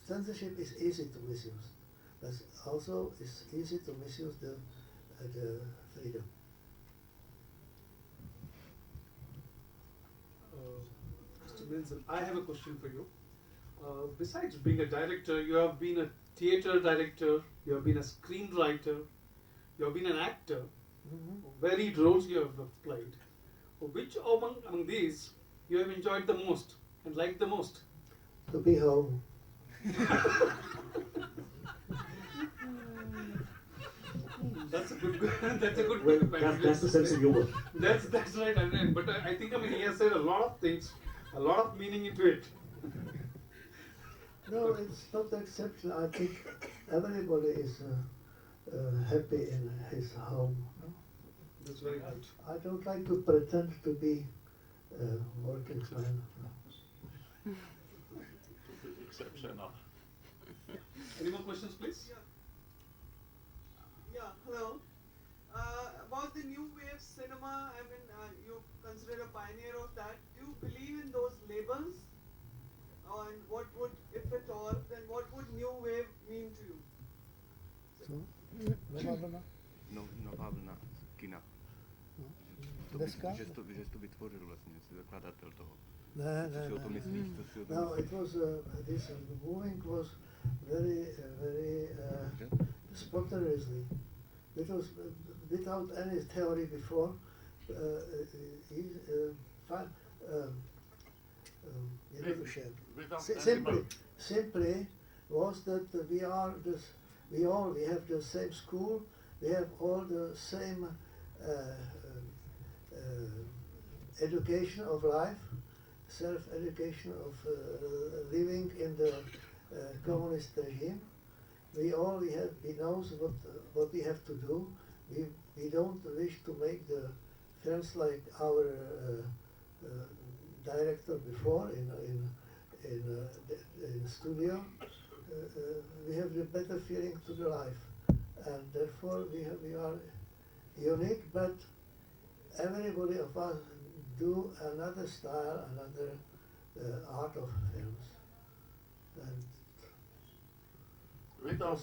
Censorship is easy to misuse, but also it's easy to misuse the freedom. Mr. Menzel, I have a question for you. Besides being a director, you have been a theatre director, you have been a screenwriter, you have been an actor. Varied roles you have played. Which among these you have enjoyed the most and liked the most? To be home. That's a good. That's a good. Well, that's the sense of humor. That's right. But I think he has said a lot of things, a lot of meaning into it. No, it's not exception. I think everybody is happy in his home. No? That's very good. I don't like to pretend to be a working man. Exceptional. Any more questions, please? Yeah, hello. About the new wave cinema, I mean, you consider a pioneer of that. Do you believe in those labels? And what would, if at all, then what would new wave mean to you? Nová vlna kina. Dneska? Že jsi to vytvořil vlastně, jsi zakladatel toho. Ne, Co si o tom myslíš? Co si o tom No, myslíš? it was this moving was very spontaneously. It was without any theory before. Simply was that we have the same school, we have all the same education of life, self-education of living in the communist regime. We knows what we have to do. We don't wish to make the films like our director before in studio. We have the better feeling to the life, and therefore we are unique. But everybody of us do another style, another art of films, and Without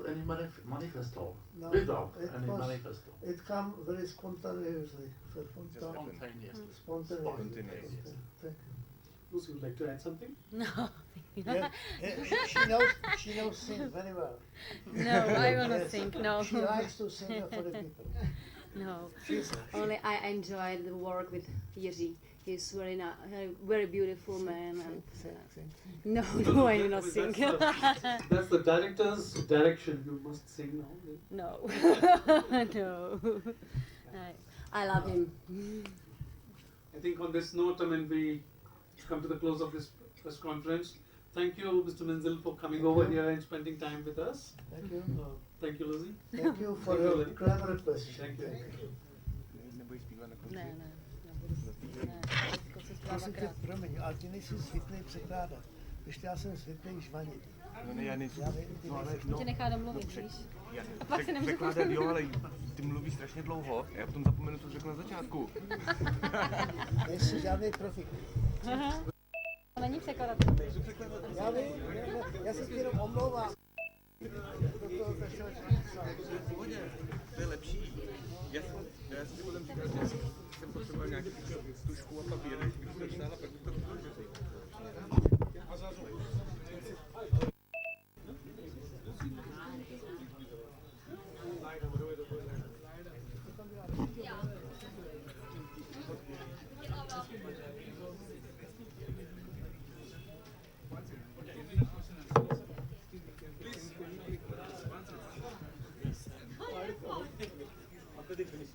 any manifesto. no, Without any manifesto. it come very spontaneously. Spontaneously. Spontaneously. Thank you. Lucy, would like to add something? No. Yeah, she knows sing very well. No, I wanna sing, no. She likes to sing for the people. No, She's only I enjoy the work with Jiří. He's very beautiful man. And no, I do not sing. That's the director's direction. You must sing now. No, no. I love him. I think on this note, we come to the close of this press conference. Thank you, Mr. Menzel, for coming over here and spending time with us. Thank you. Thank you, Lucy. Thank you for your clever question. Thank you. Nebudeš zpívat na konci? Ne, nebudu zpívat. Prosím tě, promiň, ale ty nejsi zvyklý překládat. Ještě já jsem zvyklý žvanit. No ne, já nejsem. No, ale To tě nechá domluvit, víš? A pak se nemůžu překládat, jo, ale ty mluvíš strašně dlouho a já potom zapomenu, co řekl na začátku. Nejsi žádný profik. Není překladatel. Já vím, já se ti jenom omlouvám. To je lepší. Já jsem si potom říkal, že jsem potřeboval nějaký tušku a papír, než bych to psal a pak bych to rozložil. After they finish.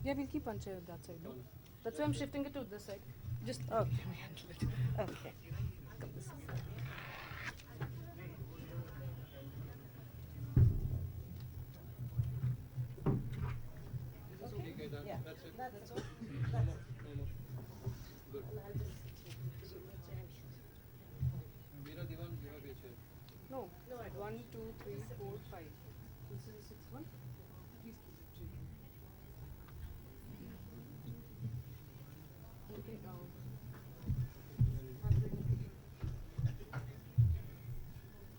Yeah, we'll keep one chair that side. No? That's why I'm shifting it to this side. Just Okay. Okay. Come this side. Yeah, that's it. That's all. No more, no more. Good. Meera Diwan, you have your chair. No, no, I don't. 1, 2, 3, 4, 5. This is the sixth one. Please keep it. Okay,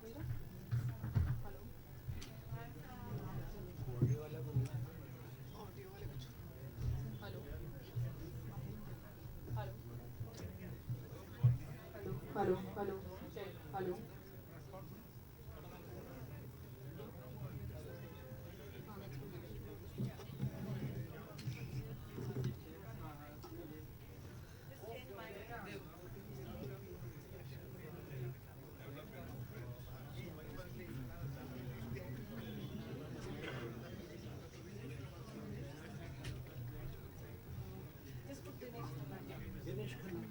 Meera? Hello? Audio वाला बोलना है Audio वाले कुछ. Hello? Hello? Hello? Hello? Check. Hello? Just put Dinesh. Dinesh Khanna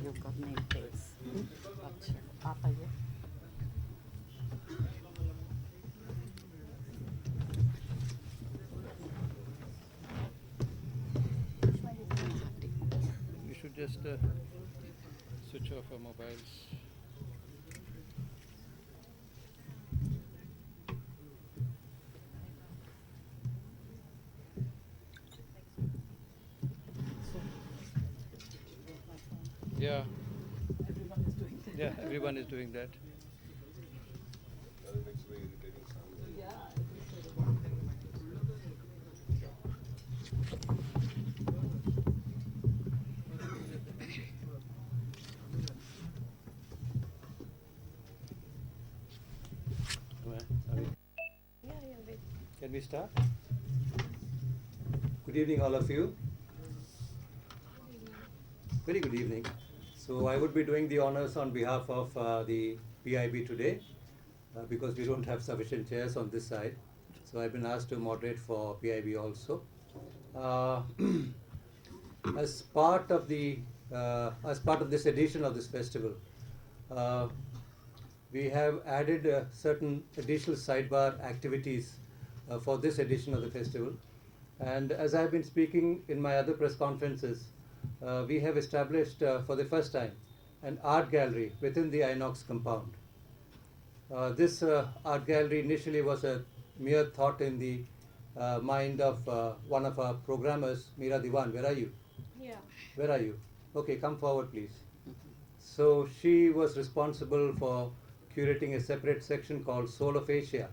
you've got nail plates. अच्छा, आप आइए. You should just switch off our mobiles. Yeah. Everyone is doing that. Yeah, everyone is doing that. Yeah. Can we start? Good evening, all of you. Very good evening. So I would be doing the honors on behalf of the PIB today because we don't have sufficient chairs on this side. So I've been asked to moderate for PIB also. As part of this edition of this festival, we have added certain additional sidebar activities for this edition of the festival. And as I've been speaking in my other press conferences, we have established for the first time an art gallery within the Inox compound. This art gallery initially was a mere thought in the mind of one of our programmers, Meera Diwan. Where are you? Yeah. Where are you? Okay, come forward, please. So she was responsible for curating a separate section called Soul of Asia.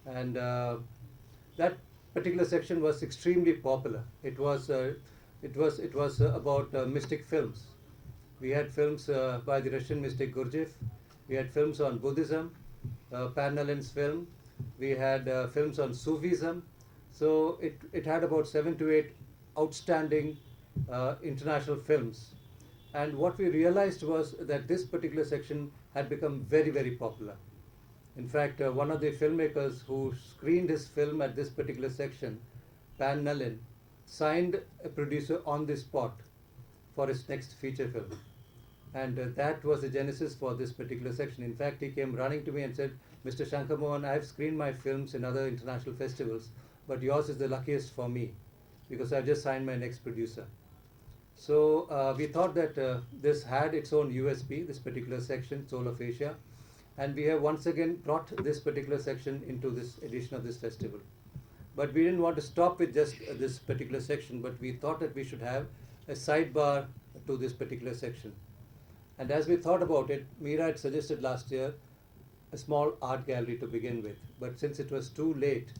And that particular section was extremely popular. It was about mystic films. We had films by the Russian mystic Gurdjieff. We had films on Buddhism, Pan Allen's film. We had films on Sufism. So it had about 7 to 8 outstanding international films. And what we realized was that this particular section had become very, very popular. In fact, one of the filmmakers who screened his film at this particular section, Pan Allen, signed a producer on the spot for his next feature film. And that was the genesis for this particular section. In fact, he came running to me and said, Mr. Shankar Mohan, I have screened my films in other international festivals, but yours is the luckiest for me because I've just signed my next producer. So we thought that this had its own USP, this particular section, Soul of Asia. And we have once again brought this particular section into this edition of this festival. But we didn't want to stop with just this particular section, but we thought that we should have a sidebar to this particular section. And as we thought about it, Meera had suggested last year a small art gallery to begin with. But since it was too late,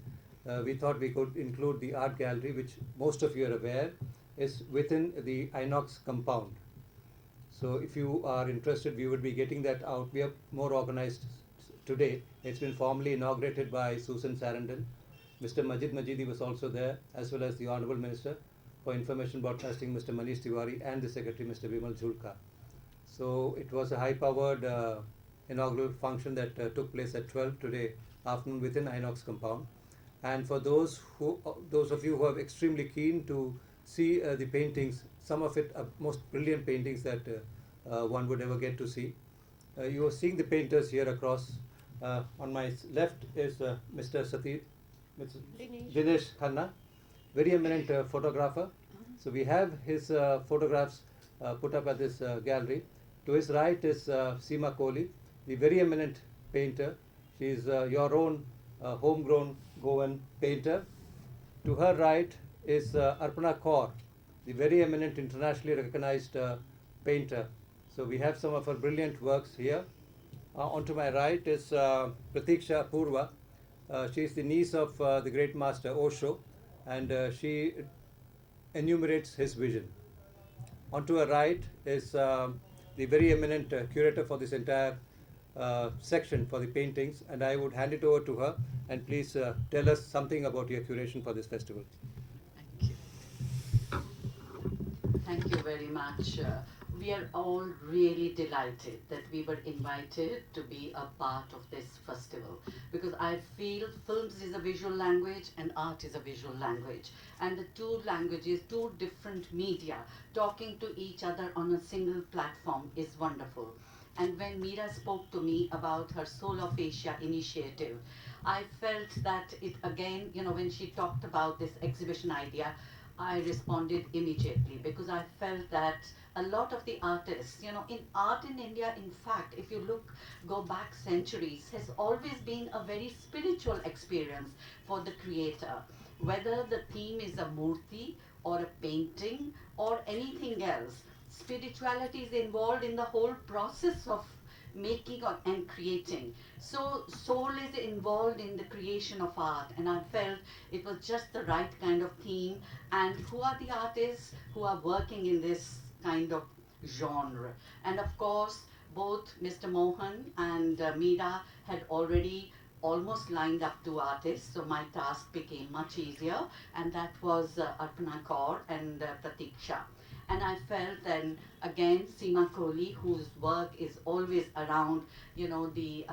we thought we could include the art gallery, which most of you are aware is within the Inox compound. So if you are interested, we would be getting that out. We are more organized today. It's been formally inaugurated by Susan Sarandon. Mr. Majid Majidi was also there, as well as the Honorable Minister for Information Broadcasting, Mr. Manish Tiwari, and the Secretary, Mr. Vimal Julka. So it was a high-powered inaugural function that took place at 12 today afternoon within Inox compound. And for those of you who are extremely keen to see the paintings, some of it are most brilliant paintings that one would ever get to see. You are seeing the painters here across. On my left is Mr. Dinesh Khanna, very eminent photographer. So we have his photographs put up at this gallery. To his right is Seema Kohli, the very eminent painter. She is your own homegrown Goan painter. To her right is Arpana Kaur, the very eminent internationally recognized painter. So we have some of her brilliant works here. Onto my right is Pratiksha Purva. She is the niece of the great master Osho, and she enumerates his vision. Onto her right is the very eminent curator for this entire section for the paintings, and I would hand it over to her, and please tell us something about your curation for this festival. Thank you very much. we are all really delighted that we were invited to be a part of this festival, because I feel films is a visual language and art is a visual language, and the two languages, two different media talking to each other on a single platform is wonderful. And when Meera spoke to me about her Soul of Asia initiative, I felt that it again, when she talked about this exhibition idea, I responded immediately, because I felt that a lot of the artists, in art in India, in fact, if you go back centuries, has always been a very spiritual experience for the creator. Whether the theme is a murti or a painting or anything else, spirituality is involved in the whole process of making and creating. So soul is involved in the creation of art, and I felt it was just the right kind of theme. And who are the artists who are working in this kind of genre? And of course, both Mr. Mohan and Meera had already almost lined up two artists, so my task became much easier, and that was Arpana Kaur and Pratiksha. And I felt then again Seema Kohli, whose work is always around, the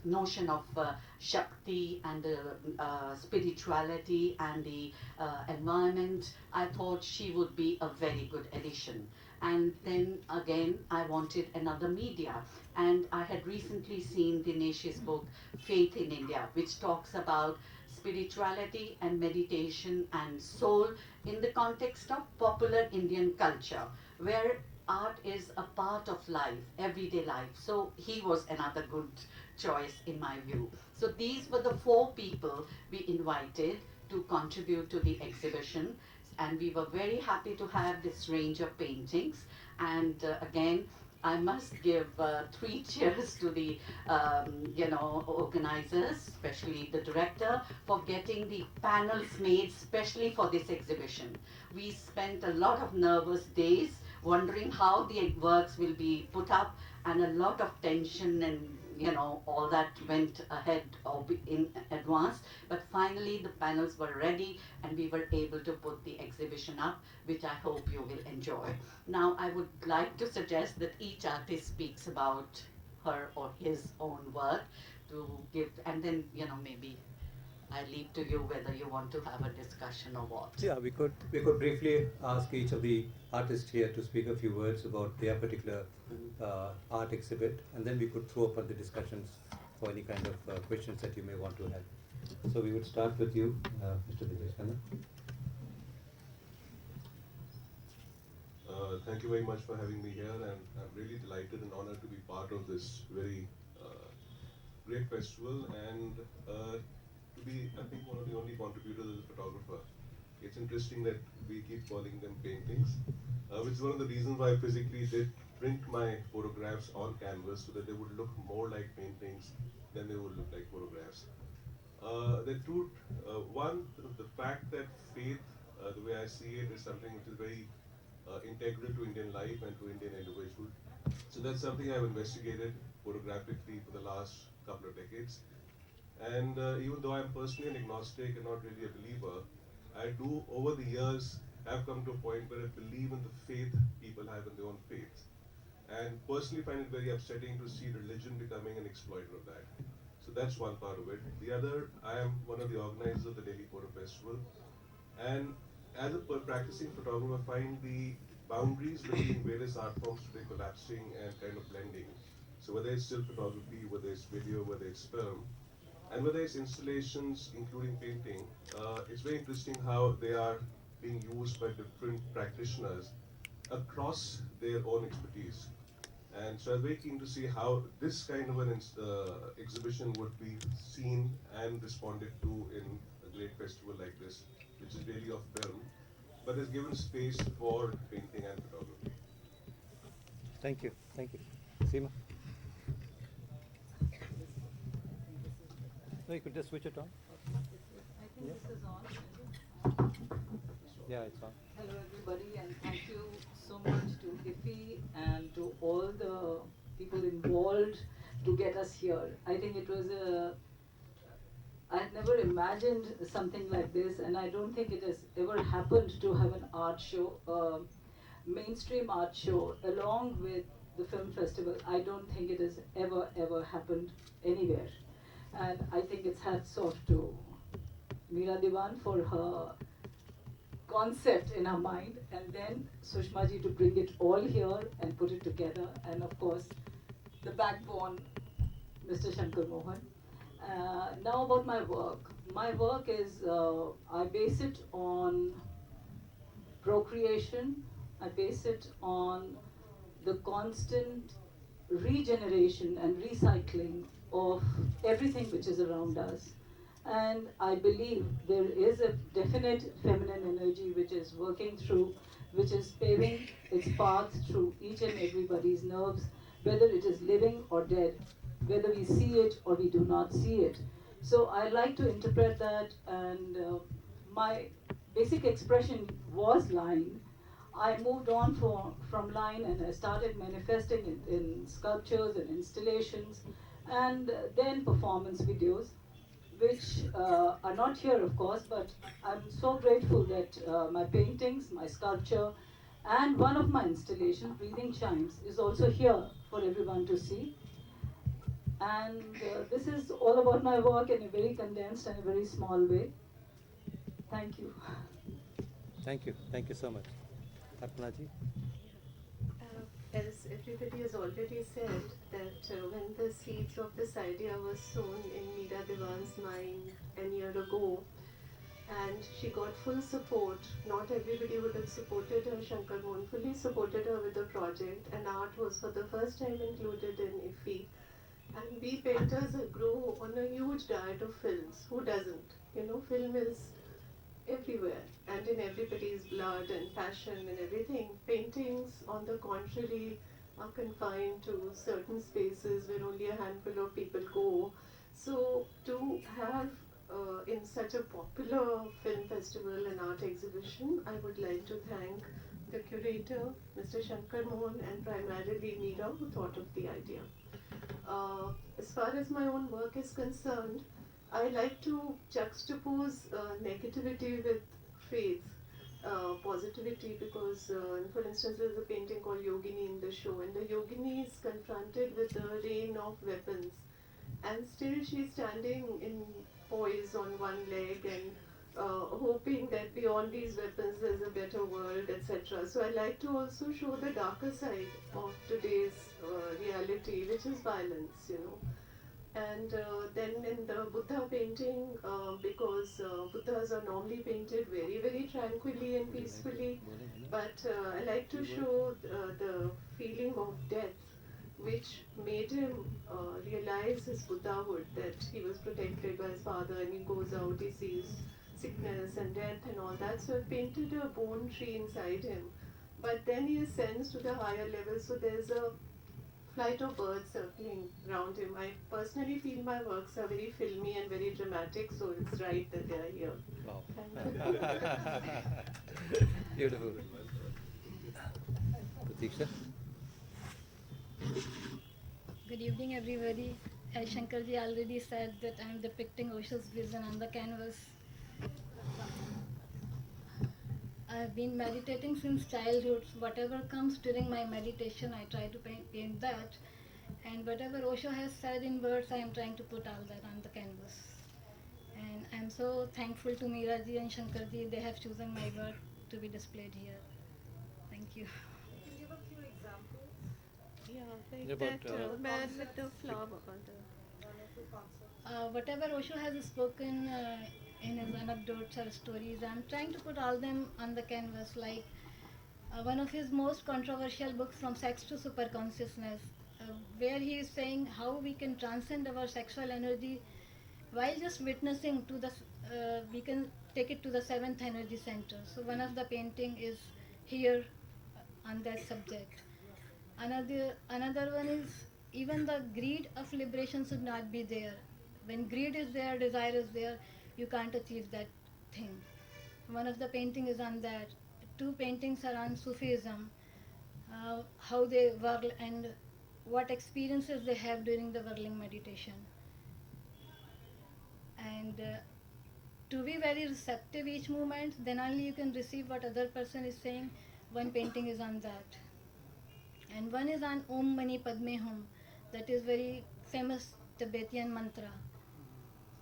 notion of Shakti and spirituality and the environment. I thought she would be a very good addition. And then again, I wanted another media. And I had recently seen Dinesh's book, Faith in India, which talks about spirituality and meditation and soul in the context of popular Indian culture, where art is a part of life, everyday life. So he was another good choice in my view. So these were the four people we invited to contribute to the exhibition, and we were very happy to have this range of paintings. And again, I must give three cheers to the organizers, especially the director, for getting the panels made specially for this exhibition. We spent a lot of nervous days wondering how the works will be put up, and a lot of tension and all that went ahead or in advance. But finally the panels were ready and we were able to put the exhibition up, which I hope you will enjoy. Now I would like to suggest that each artist speaks about her or his own work to give, and then maybe I leave to you whether you want to have a discussion or what. Yeah, we could briefly ask each of the artists here to speak a few words about their particular art exhibit, and then we could throw open the discussions for any kind of questions that you may want to have. So we would start with you, Mr. Dinesh Khanna. Thank you very much for having me here, and I'm really delighted and honored to be part of this very great festival, and to be, I think, one of the only contributors as a photographer. It's interesting that we keep calling them paintings, which is one of the reasons why I physically did print my photographs on canvas so that they would look more like paintings than they would look like photographs. The two, one, the fact that faith, the way I see it, is something which is very integral to Indian life and to Indian individual. So that's something I've investigated photographically for the last couple of decades. And even though I'm personally an agnostic and not really a believer, I do over the years have come to a point where I believe in the faith people have in their own faith. And personally find it very upsetting to see religion becoming an exploiter of that. So that's one part of it. The other, I am one of the organizers of the Delhi Photo Festival. And as a practicing photographer, I find the boundaries between various art forms today collapsing and kind of blending. So whether it's still photography, whether it's video, whether it's film, and whether it's installations, including painting, it's very interesting how they are being used by different practitioners across their own expertise. And so I was very keen to see how this kind of an exhibition would be seen and responded to in a great festival like this, which is really of film, but has given space for painting and photography. Thank you. Thank you. Seema? No, you could just switch it on. I think this is on. Yeah, it's on. Hello everybody, and thank you so much to Iffi and to all the people involved to get us here. I think it was I had never imagined something like this, and I don't think it has ever happened to have an art show. mainstream art show along with the film festival, I don't think it has ever happened anywhere. And I think it's hats off to Meera Diwan for her concept in her mind, and then Sushma ji to bring it all here and put it together, and of course the backbone, Mr. Shankar Mohan. Now about my work. My work is, I base it on procreation, I base it on the constant regeneration and recycling of everything which is around us. And I believe there is a definite feminine energy which is working through, which is paving its path through each and everybody's nerves, whether it is living or dead, whether we see it or we do not see it. So I like to interpret that, and my basic expression was line. I moved on from line and I started manifesting it in sculptures and installations, and then performance videos, which are not here, of course, but I'm so grateful that my paintings, my sculpture, and one of my installations, Breathing Chimes, is also here for everyone to see. And this is all about my work in a very condensed and a very small way. Thank you. Thank you. Thank you so much. Arpana ji? As everybody has already said, that when the seeds of this idea was sown in Meera Diwan's mind a year ago, and she got full support, not everybody would have supported her. Shankar Mohan fully supported her with the project, and art was for the first time included in Iffi. And we painters grow on a huge diet of films. Who doesn't? You know, film is everywhere and in everybody's blood and passion and everything. Paintings, on the contrary, are confined to certain spaces where only a handful of people go. So to have in such a popular film festival and art exhibition, I would like to thank the curator, Mr. Shankar Mohan, and primarily Meera, who thought of the idea. As far as my own work is concerned, I like to juxtapose negativity with faith, positivity, because, for instance, there's a painting called Yogini in the show, and the Yogini is confronted with a rain of weapons, and still she's standing in poise on one leg and hoping that beyond these weapons there's a better world, etc. So I like to also show the darker side of today's reality, which is violence, you know. And then in the Buddha painting, because Buddhas are normally painted very, very tranquilly and peacefully, but I like to show the feeling of death, which made him realize his Buddhahood, that he was protected by his father, and he goes out, he sees sickness and death and all that. So I painted a bone tree inside him. But then he ascends to the higher level, so there's a flight of birds circling around him. I personally feel my works are very filmy and very dramatic, so it's right that they are here. Wow. Thank you. Beautiful. Pratiksha? Good evening, everybody. As Shankarji already said that I'm depicting Osho's vision on the canvas. I've been meditating since childhood. Whatever comes during my meditation, I try to paint that. And whatever Osho has said in words, I am trying to put all that on the canvas. And I'm so thankful to Meeraji and Shankarji. They have chosen my work to be displayed here. Thank you. Can you give a few examples? Yeah, like About, that man with the flower. Whatever Osho has spoken in his anecdotes or stories, I'm trying to put all them on the canvas, like one of his most controversial books, From Sex to Superconsciousness, where he is saying how we can transcend our sexual energy while just witnessing to the, we can take it to the seventh energy center. So one of the painting is here on that subject. Another one is even the greed of liberation should not be there. When greed is there, desire is there, you can't achieve that thing. One of the painting is on that. Two paintings are on Sufism, how they whirl and what experiences they have during the whirling meditation. And to be very receptive each moment, then only you can receive what other person is saying. one painting is on that. And one is on Om Mani Padme Hum, that is very famous Tibetan mantra.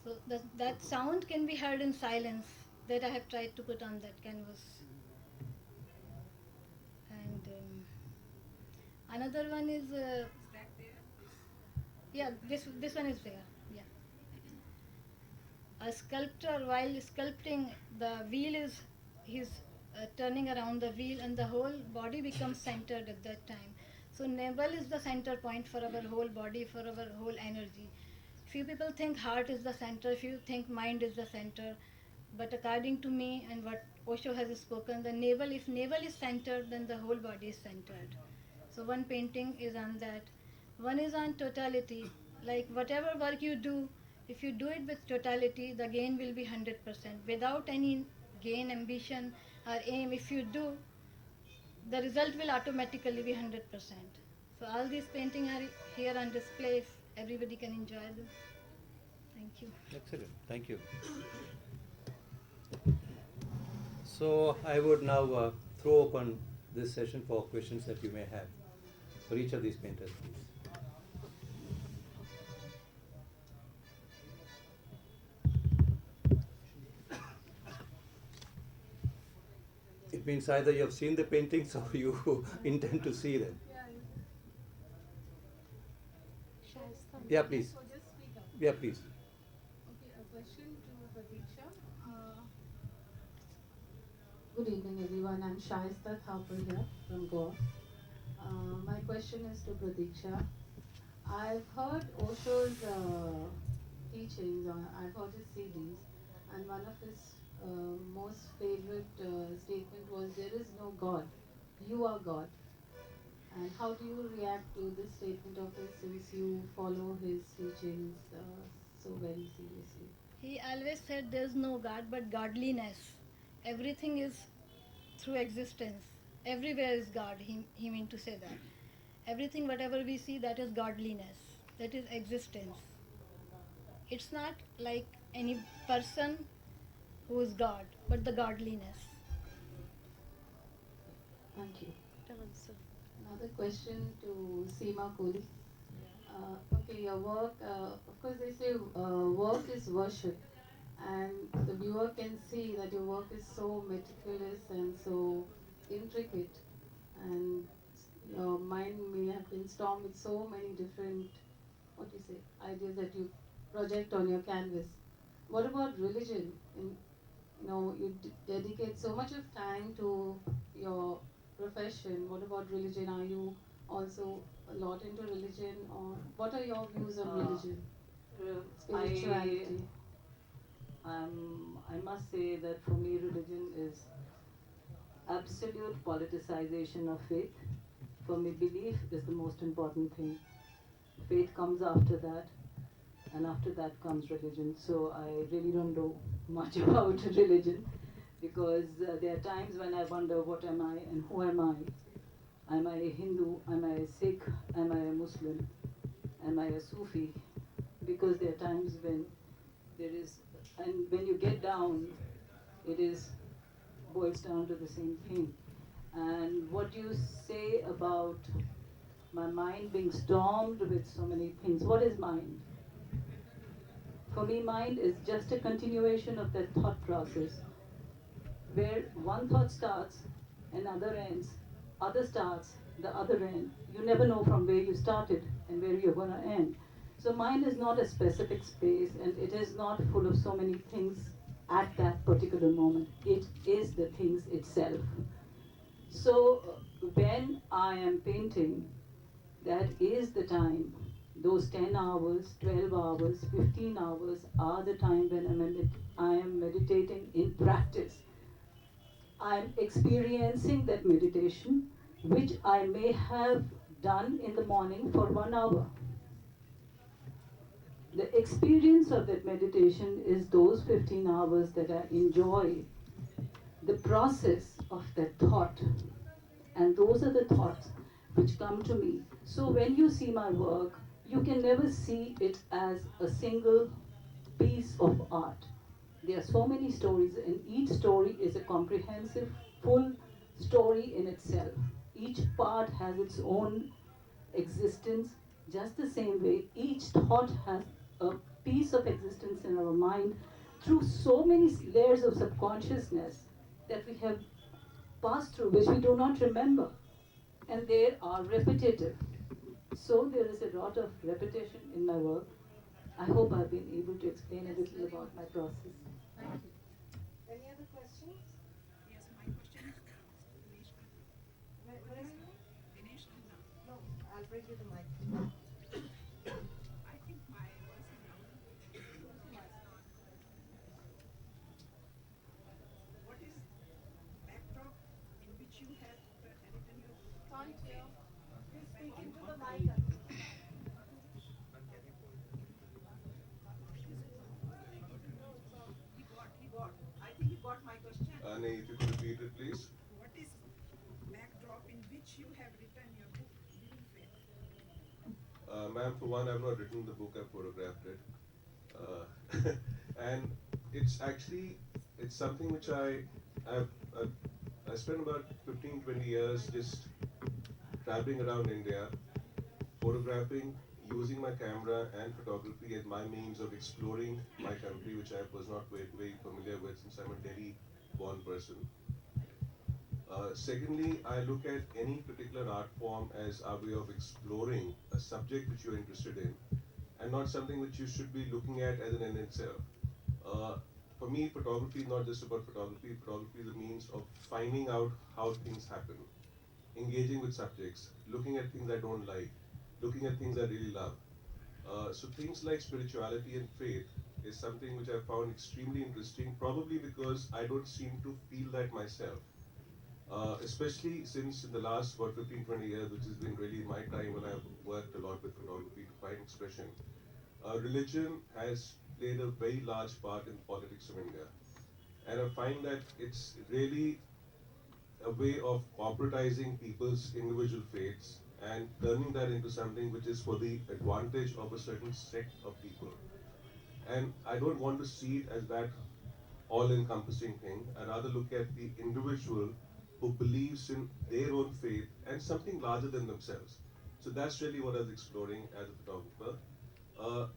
So that sound can be heard in silence, that I have tried to put on that canvas. And another one is yeah, this one is there. Yeah, a sculptor while sculpting the wheel is he's turning around the wheel and the whole body becomes centered at that time. So navel is the center point for our whole body, for our whole energy. Few people think heart is the center, few think mind is the center, but according to me and what Osho has spoken, the navel, if navel is centered, then the whole body is centered. So one painting is on that. One is on totality, like whatever work you do, if you do it with totality, the gain will be 100%. Without any gain, ambition or aim, if you do, the result will automatically be 100%. So all these paintings are here on display if everybody can enjoy them. Thank you. Excellent, thank you. So I would now throw open this session for questions that you may have for each of these painters, please. It means either you have seen the paintings or you intend to see them. Yeah, please. Yeah, please. Okay, a question to Pratiksha. Good evening, everyone. I'm Shaista Thapar here from Goa. My question is to Pratiksha. I've heard Osho's teachings, I've heard his CDs, and one of his most favorite statement was, "There is no God, you are God." And how do you react to this statement of his, since you follow his teachings so very seriously? He always said there's no God but godliness. Everything is through existence. Everywhere is God, he meant to say that. Everything, whatever we see, that is godliness. That is existence. It's not like any person who is God, but the godliness. Thank you. Another question to Seema Kohli. Okay, your work, of course they say work is worship, and the viewer can see that your work is so meticulous and so intricate, and your mind may have been stormed with so many different, what do you say, ideas that you project on your canvas. What about religion? You dedicate so much of time to your profession. What about religion? Are you also a lot into religion, or what are your views on religion? Spirituality. I must say that for me religion is absolute politicization of faith. For me belief is the most important thing. Faith comes after that, and after that comes religion. So I really don't know much about religion, because there are times when I wonder what am I and who am I? Am I a Hindu? Am I a Sikh? Am I a Muslim? Am I a Sufi? Because there are times when there is, and when you get down, it is boils down to the same thing. And what you say about my mind being stormed with so many things, what is mind? For me, mind is just a continuation of that thought process, where one thought starts, another ends, other starts, the other end. You never know from where you started and where you're going to end. So mind is not a specific space, and it is not full of so many things at that particular moment. It is the things itself. So when I am painting, that is the time. Those 10 hours, 12 hours, 15 hours are the time when I am meditating in practice. I am experiencing that meditation, which I may have done in the morning for 1 hour. The experience of that meditation is those 15 hours that I enjoy the process of that thought. And those are the thoughts which come to me. So when you see my work, you can never see it as a single piece of art. There are so many stories, and each story is a comprehensive, full story in itself. Each part has its own existence, just the same way each thought has a piece of existence in our mind through so many layers of subconsciousness that we have passed through, which we do not remember, and they are repetitive. So there is a lot of repetition in my work. I hope I've been able to explain a little about my process. Thank you. Any other questions? Yes, my question is Dinesh Khanna. Where is it? Dinesh Khanna. No, I'll bring you the mic. I think my voice is loud. What is backdrop in which you have written your Can't hear. Please speak into the mic. He got. I think he got my question. Annie, if you could repeat it, please. What is backdrop in which you have written your book, Living Faith? Ma'am, for one, I've not written the book, I've photographed it. And it's actually, it's something which I spent about 15-20 years just traveling around India, photographing, using my camera and photography as my means of exploring my country, which I was not very familiar with since I'm a Delhi-born person. Secondly, I look at any particular art form as our way of exploring a subject which you're interested in, and not something which you should be looking at as an end in itself. For me, photography is not just about photography. Photography is a means of finding out how things happen, engaging with subjects, looking at things I don't like, looking at things I really love. So things like spirituality and faith is something which I found extremely interesting, probably because I don't seem to feel that myself. Especially since in the last 15-20 years, which has been really my time when I've worked a lot with photography to find expression, religion has played a very large part in the politics of India. And I find that it's really a way of corporatizing people's individual faiths and turning that into something which is for the advantage of a certain sect of people. And I don't want to see it as that all-encompassing thing. I'd rather look at the individual who believes in their own faith and something larger than themselves. So that's really what I was exploring as a photographer.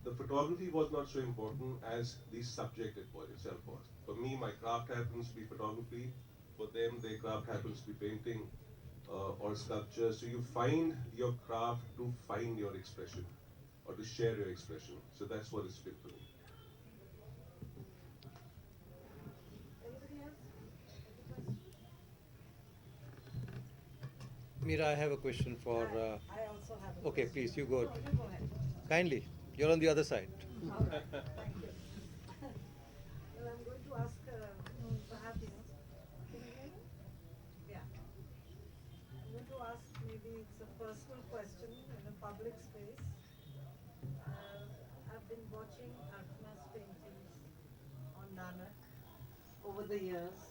The photography was not so important as the subject itself was. For me, my craft happens to be photography. For them, their craft happens to be painting or sculpture. So you find your craft to find your expression or to share your expression. So that's what it's been for me. Anybody else? Any questions? Meera, I have a question for. I also have a Okay, question. please, you go. No, you go ahead. Kindly, you're on the other side. All right, thank you. Well, I'm going to ask perhaps. Can you hear me? Yeah. I'm going to ask, maybe it's a personal question in a public space. I've been watching Archana's paintings on Nanak over the years.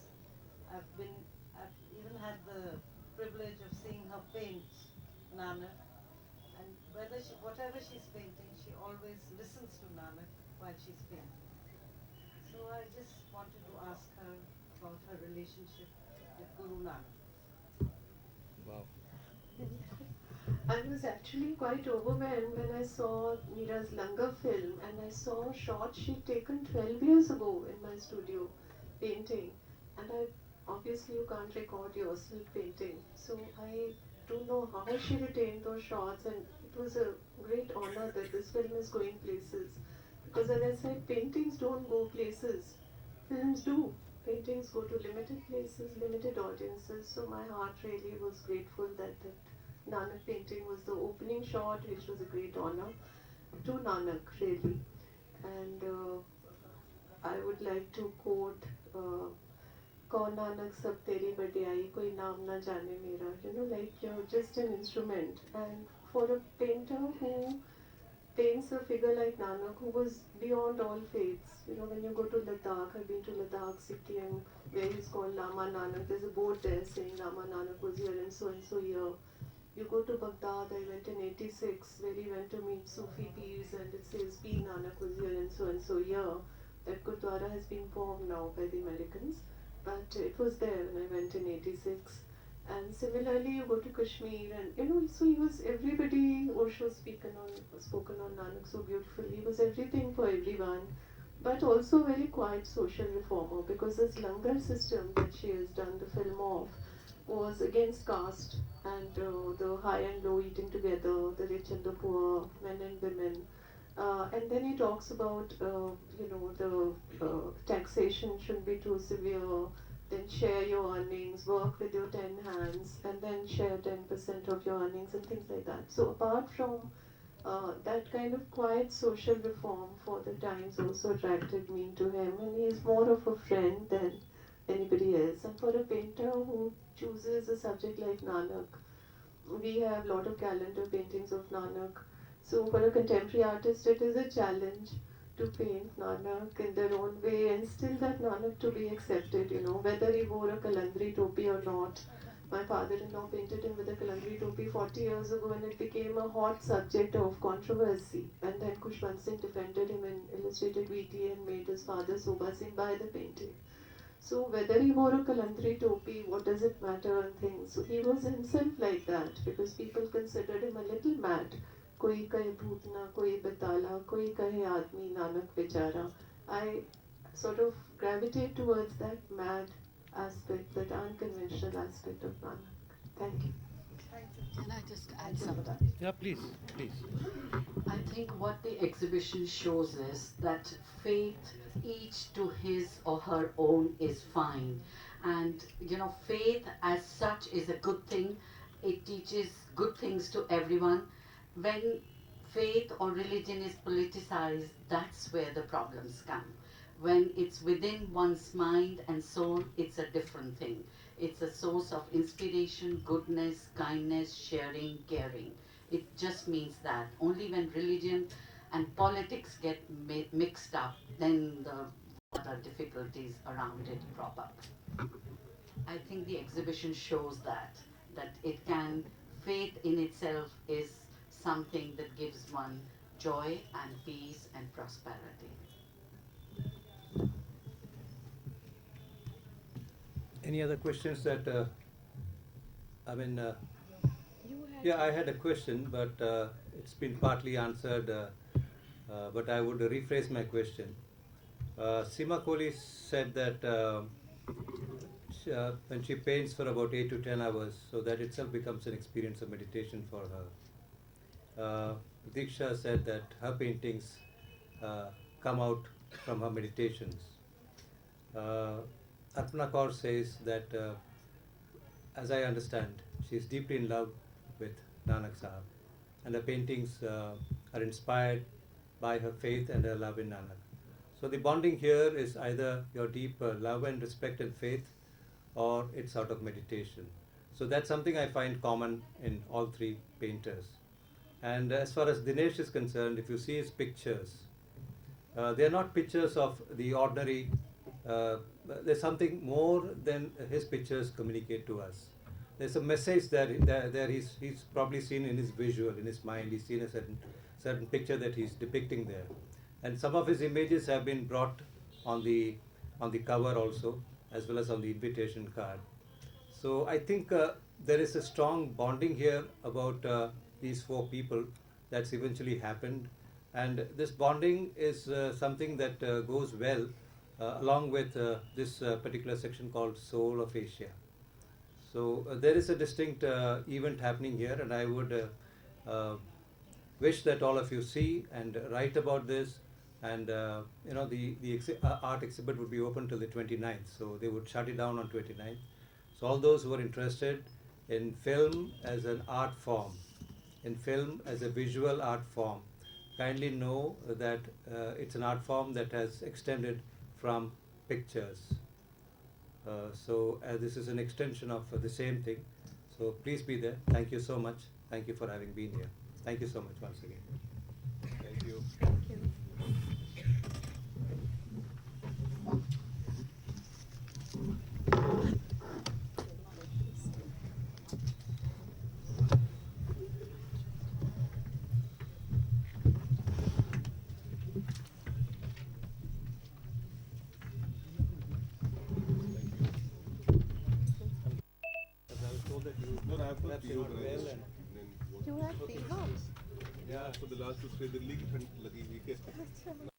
I've even had the privilege of seeing her paint Nanak, and whatever she's painting, she always listens to Nanak while she's painting. So I just wanted to ask her about her relationship with Guru Nanak. Wow. I was actually quite overwhelmed when I saw Meera's Langar film, and I saw a shot she'd taken 12 years ago in my studio painting. And obviously you can't record yourself painting. So I don't know how she retained those shots, and it was a great honor that this film is going places. Because as I said, paintings don't go places, films do. Paintings go to limited places, limited audiences. So my heart really was grateful that Nanak painting was the opening shot, which was a great honor to Nanak, really. And I would like to quote, "Kaun Nanak sab teri badiyai, koi naam na jane mera." You know, like you're just an instrument. And for a painter who paints a figure like Nanak, who was beyond all faiths. You know, when you go to Ladakh, I've been to Ladakh, Sikkim, where he's called Lama Nanak. There's a board there saying Lama Nanak was here and so year. You go to Baghdad, I went in 86, where he went to meet Sufi peers, and it says P. Nanak was here and so year. That Gurdwara has been formed now by the Americans, but it was there when I went in 86. And similarly, you go to Kashmir, and so he was everybody. Osho spoken on Nanak so beautifully. He was everything for everyone, but also a very quiet social reformer, because this langar system that she has done the film of was against caste and the high and low eating together, the rich and the poor, men and women. And then he talks about, the taxation shouldn't be too severe, then share your earnings, work with your 10 hands, and then share 10% of your earnings and things like that. So apart from that kind of quiet social reform for the times also attracted me to him, and he is more of a friend than anybody else. And for a painter who chooses a subject like Nanak, we have a lot of calendar paintings of Nanak. So for a contemporary artist, it is a challenge to paint Nanak in their own way and still that Nanak to be accepted, whether he wore a kalandri topi or not. My father-in-law painted him with a kalandri topi 40 years ago, and it became a hot subject of controversy. And then Kushwant Singh defended him in Illustrated Weekly and made his father Sobha Singh buy the painting. So whether he wore a kalandri topi, what does it matter and things. So he was himself like that because people considered him a little mad. Koi kahe bhutna, koi batala, koi kahe aadmi, Nanak bechara. I sort of gravitate towards that mad aspect, that unconventional aspect of Nanak. Thank you. Can I just add something? Yeah, please, please. I think what the exhibition shows is that faith, each to his or her own, is fine. And faith as such is a good thing. It teaches good things to everyone. When faith or religion is politicized, that's where the problems come. When it's within one's mind and soul, it's a different thing. It's a source of inspiration, goodness, kindness, sharing, caring. It just means that. Only when religion and politics get mixed up, then the other difficulties around it crop up. I think the exhibition shows that it can, faith in itself is something that gives one joy and peace and prosperity. Any other questions that, yeah, I had a question, but it's been partly answered, but I would rephrase my question. Seema Kohli said that when she paints for about 8 to 10 hours, so that itself becomes an experience of meditation for her. Diksha said that her paintings come out from her meditations. Arpana Kaur says that, as I understand, she is deeply in love with Nanak Sahib, and her paintings are inspired by her faith and her love in Nanak. So the bonding here is either your deep love and respect and faith, or it's out of meditation. So that's something I find common in all three painters. And as far as Dinesh is concerned, if you see his pictures, they are not pictures of the ordinary. There's something more than his pictures communicate to us. There's a message that he's probably seen in his visual, in his mind. He's seen a certain picture that he's depicting there, and some of his images have been brought on the cover also, as well as on the invitation card. So I think there is a strong bonding here about these four people that's eventually happened, and this bonding is something that goes well along with this particular section called Soul of Asia. So there is a distinct event happening here, and I would wish that all of you see and write about this. And the art exhibit would be open till the 29th, so they would shut it down on 29th. So all those who are interested in film as an art form, in film as a visual art form, kindly know that it's an art form that has extended from pictures. So this is an extension of the same thing. So please be there. Thank you so much. Thank you for having been here. Thank you so much once again. Thank you. Thank you. As I was told that you No, I have got perhaps fever, you're not but I well just- and then what- You have fever? Yeah, for the last 2 3 दिन लगी ठंड लगी हुई है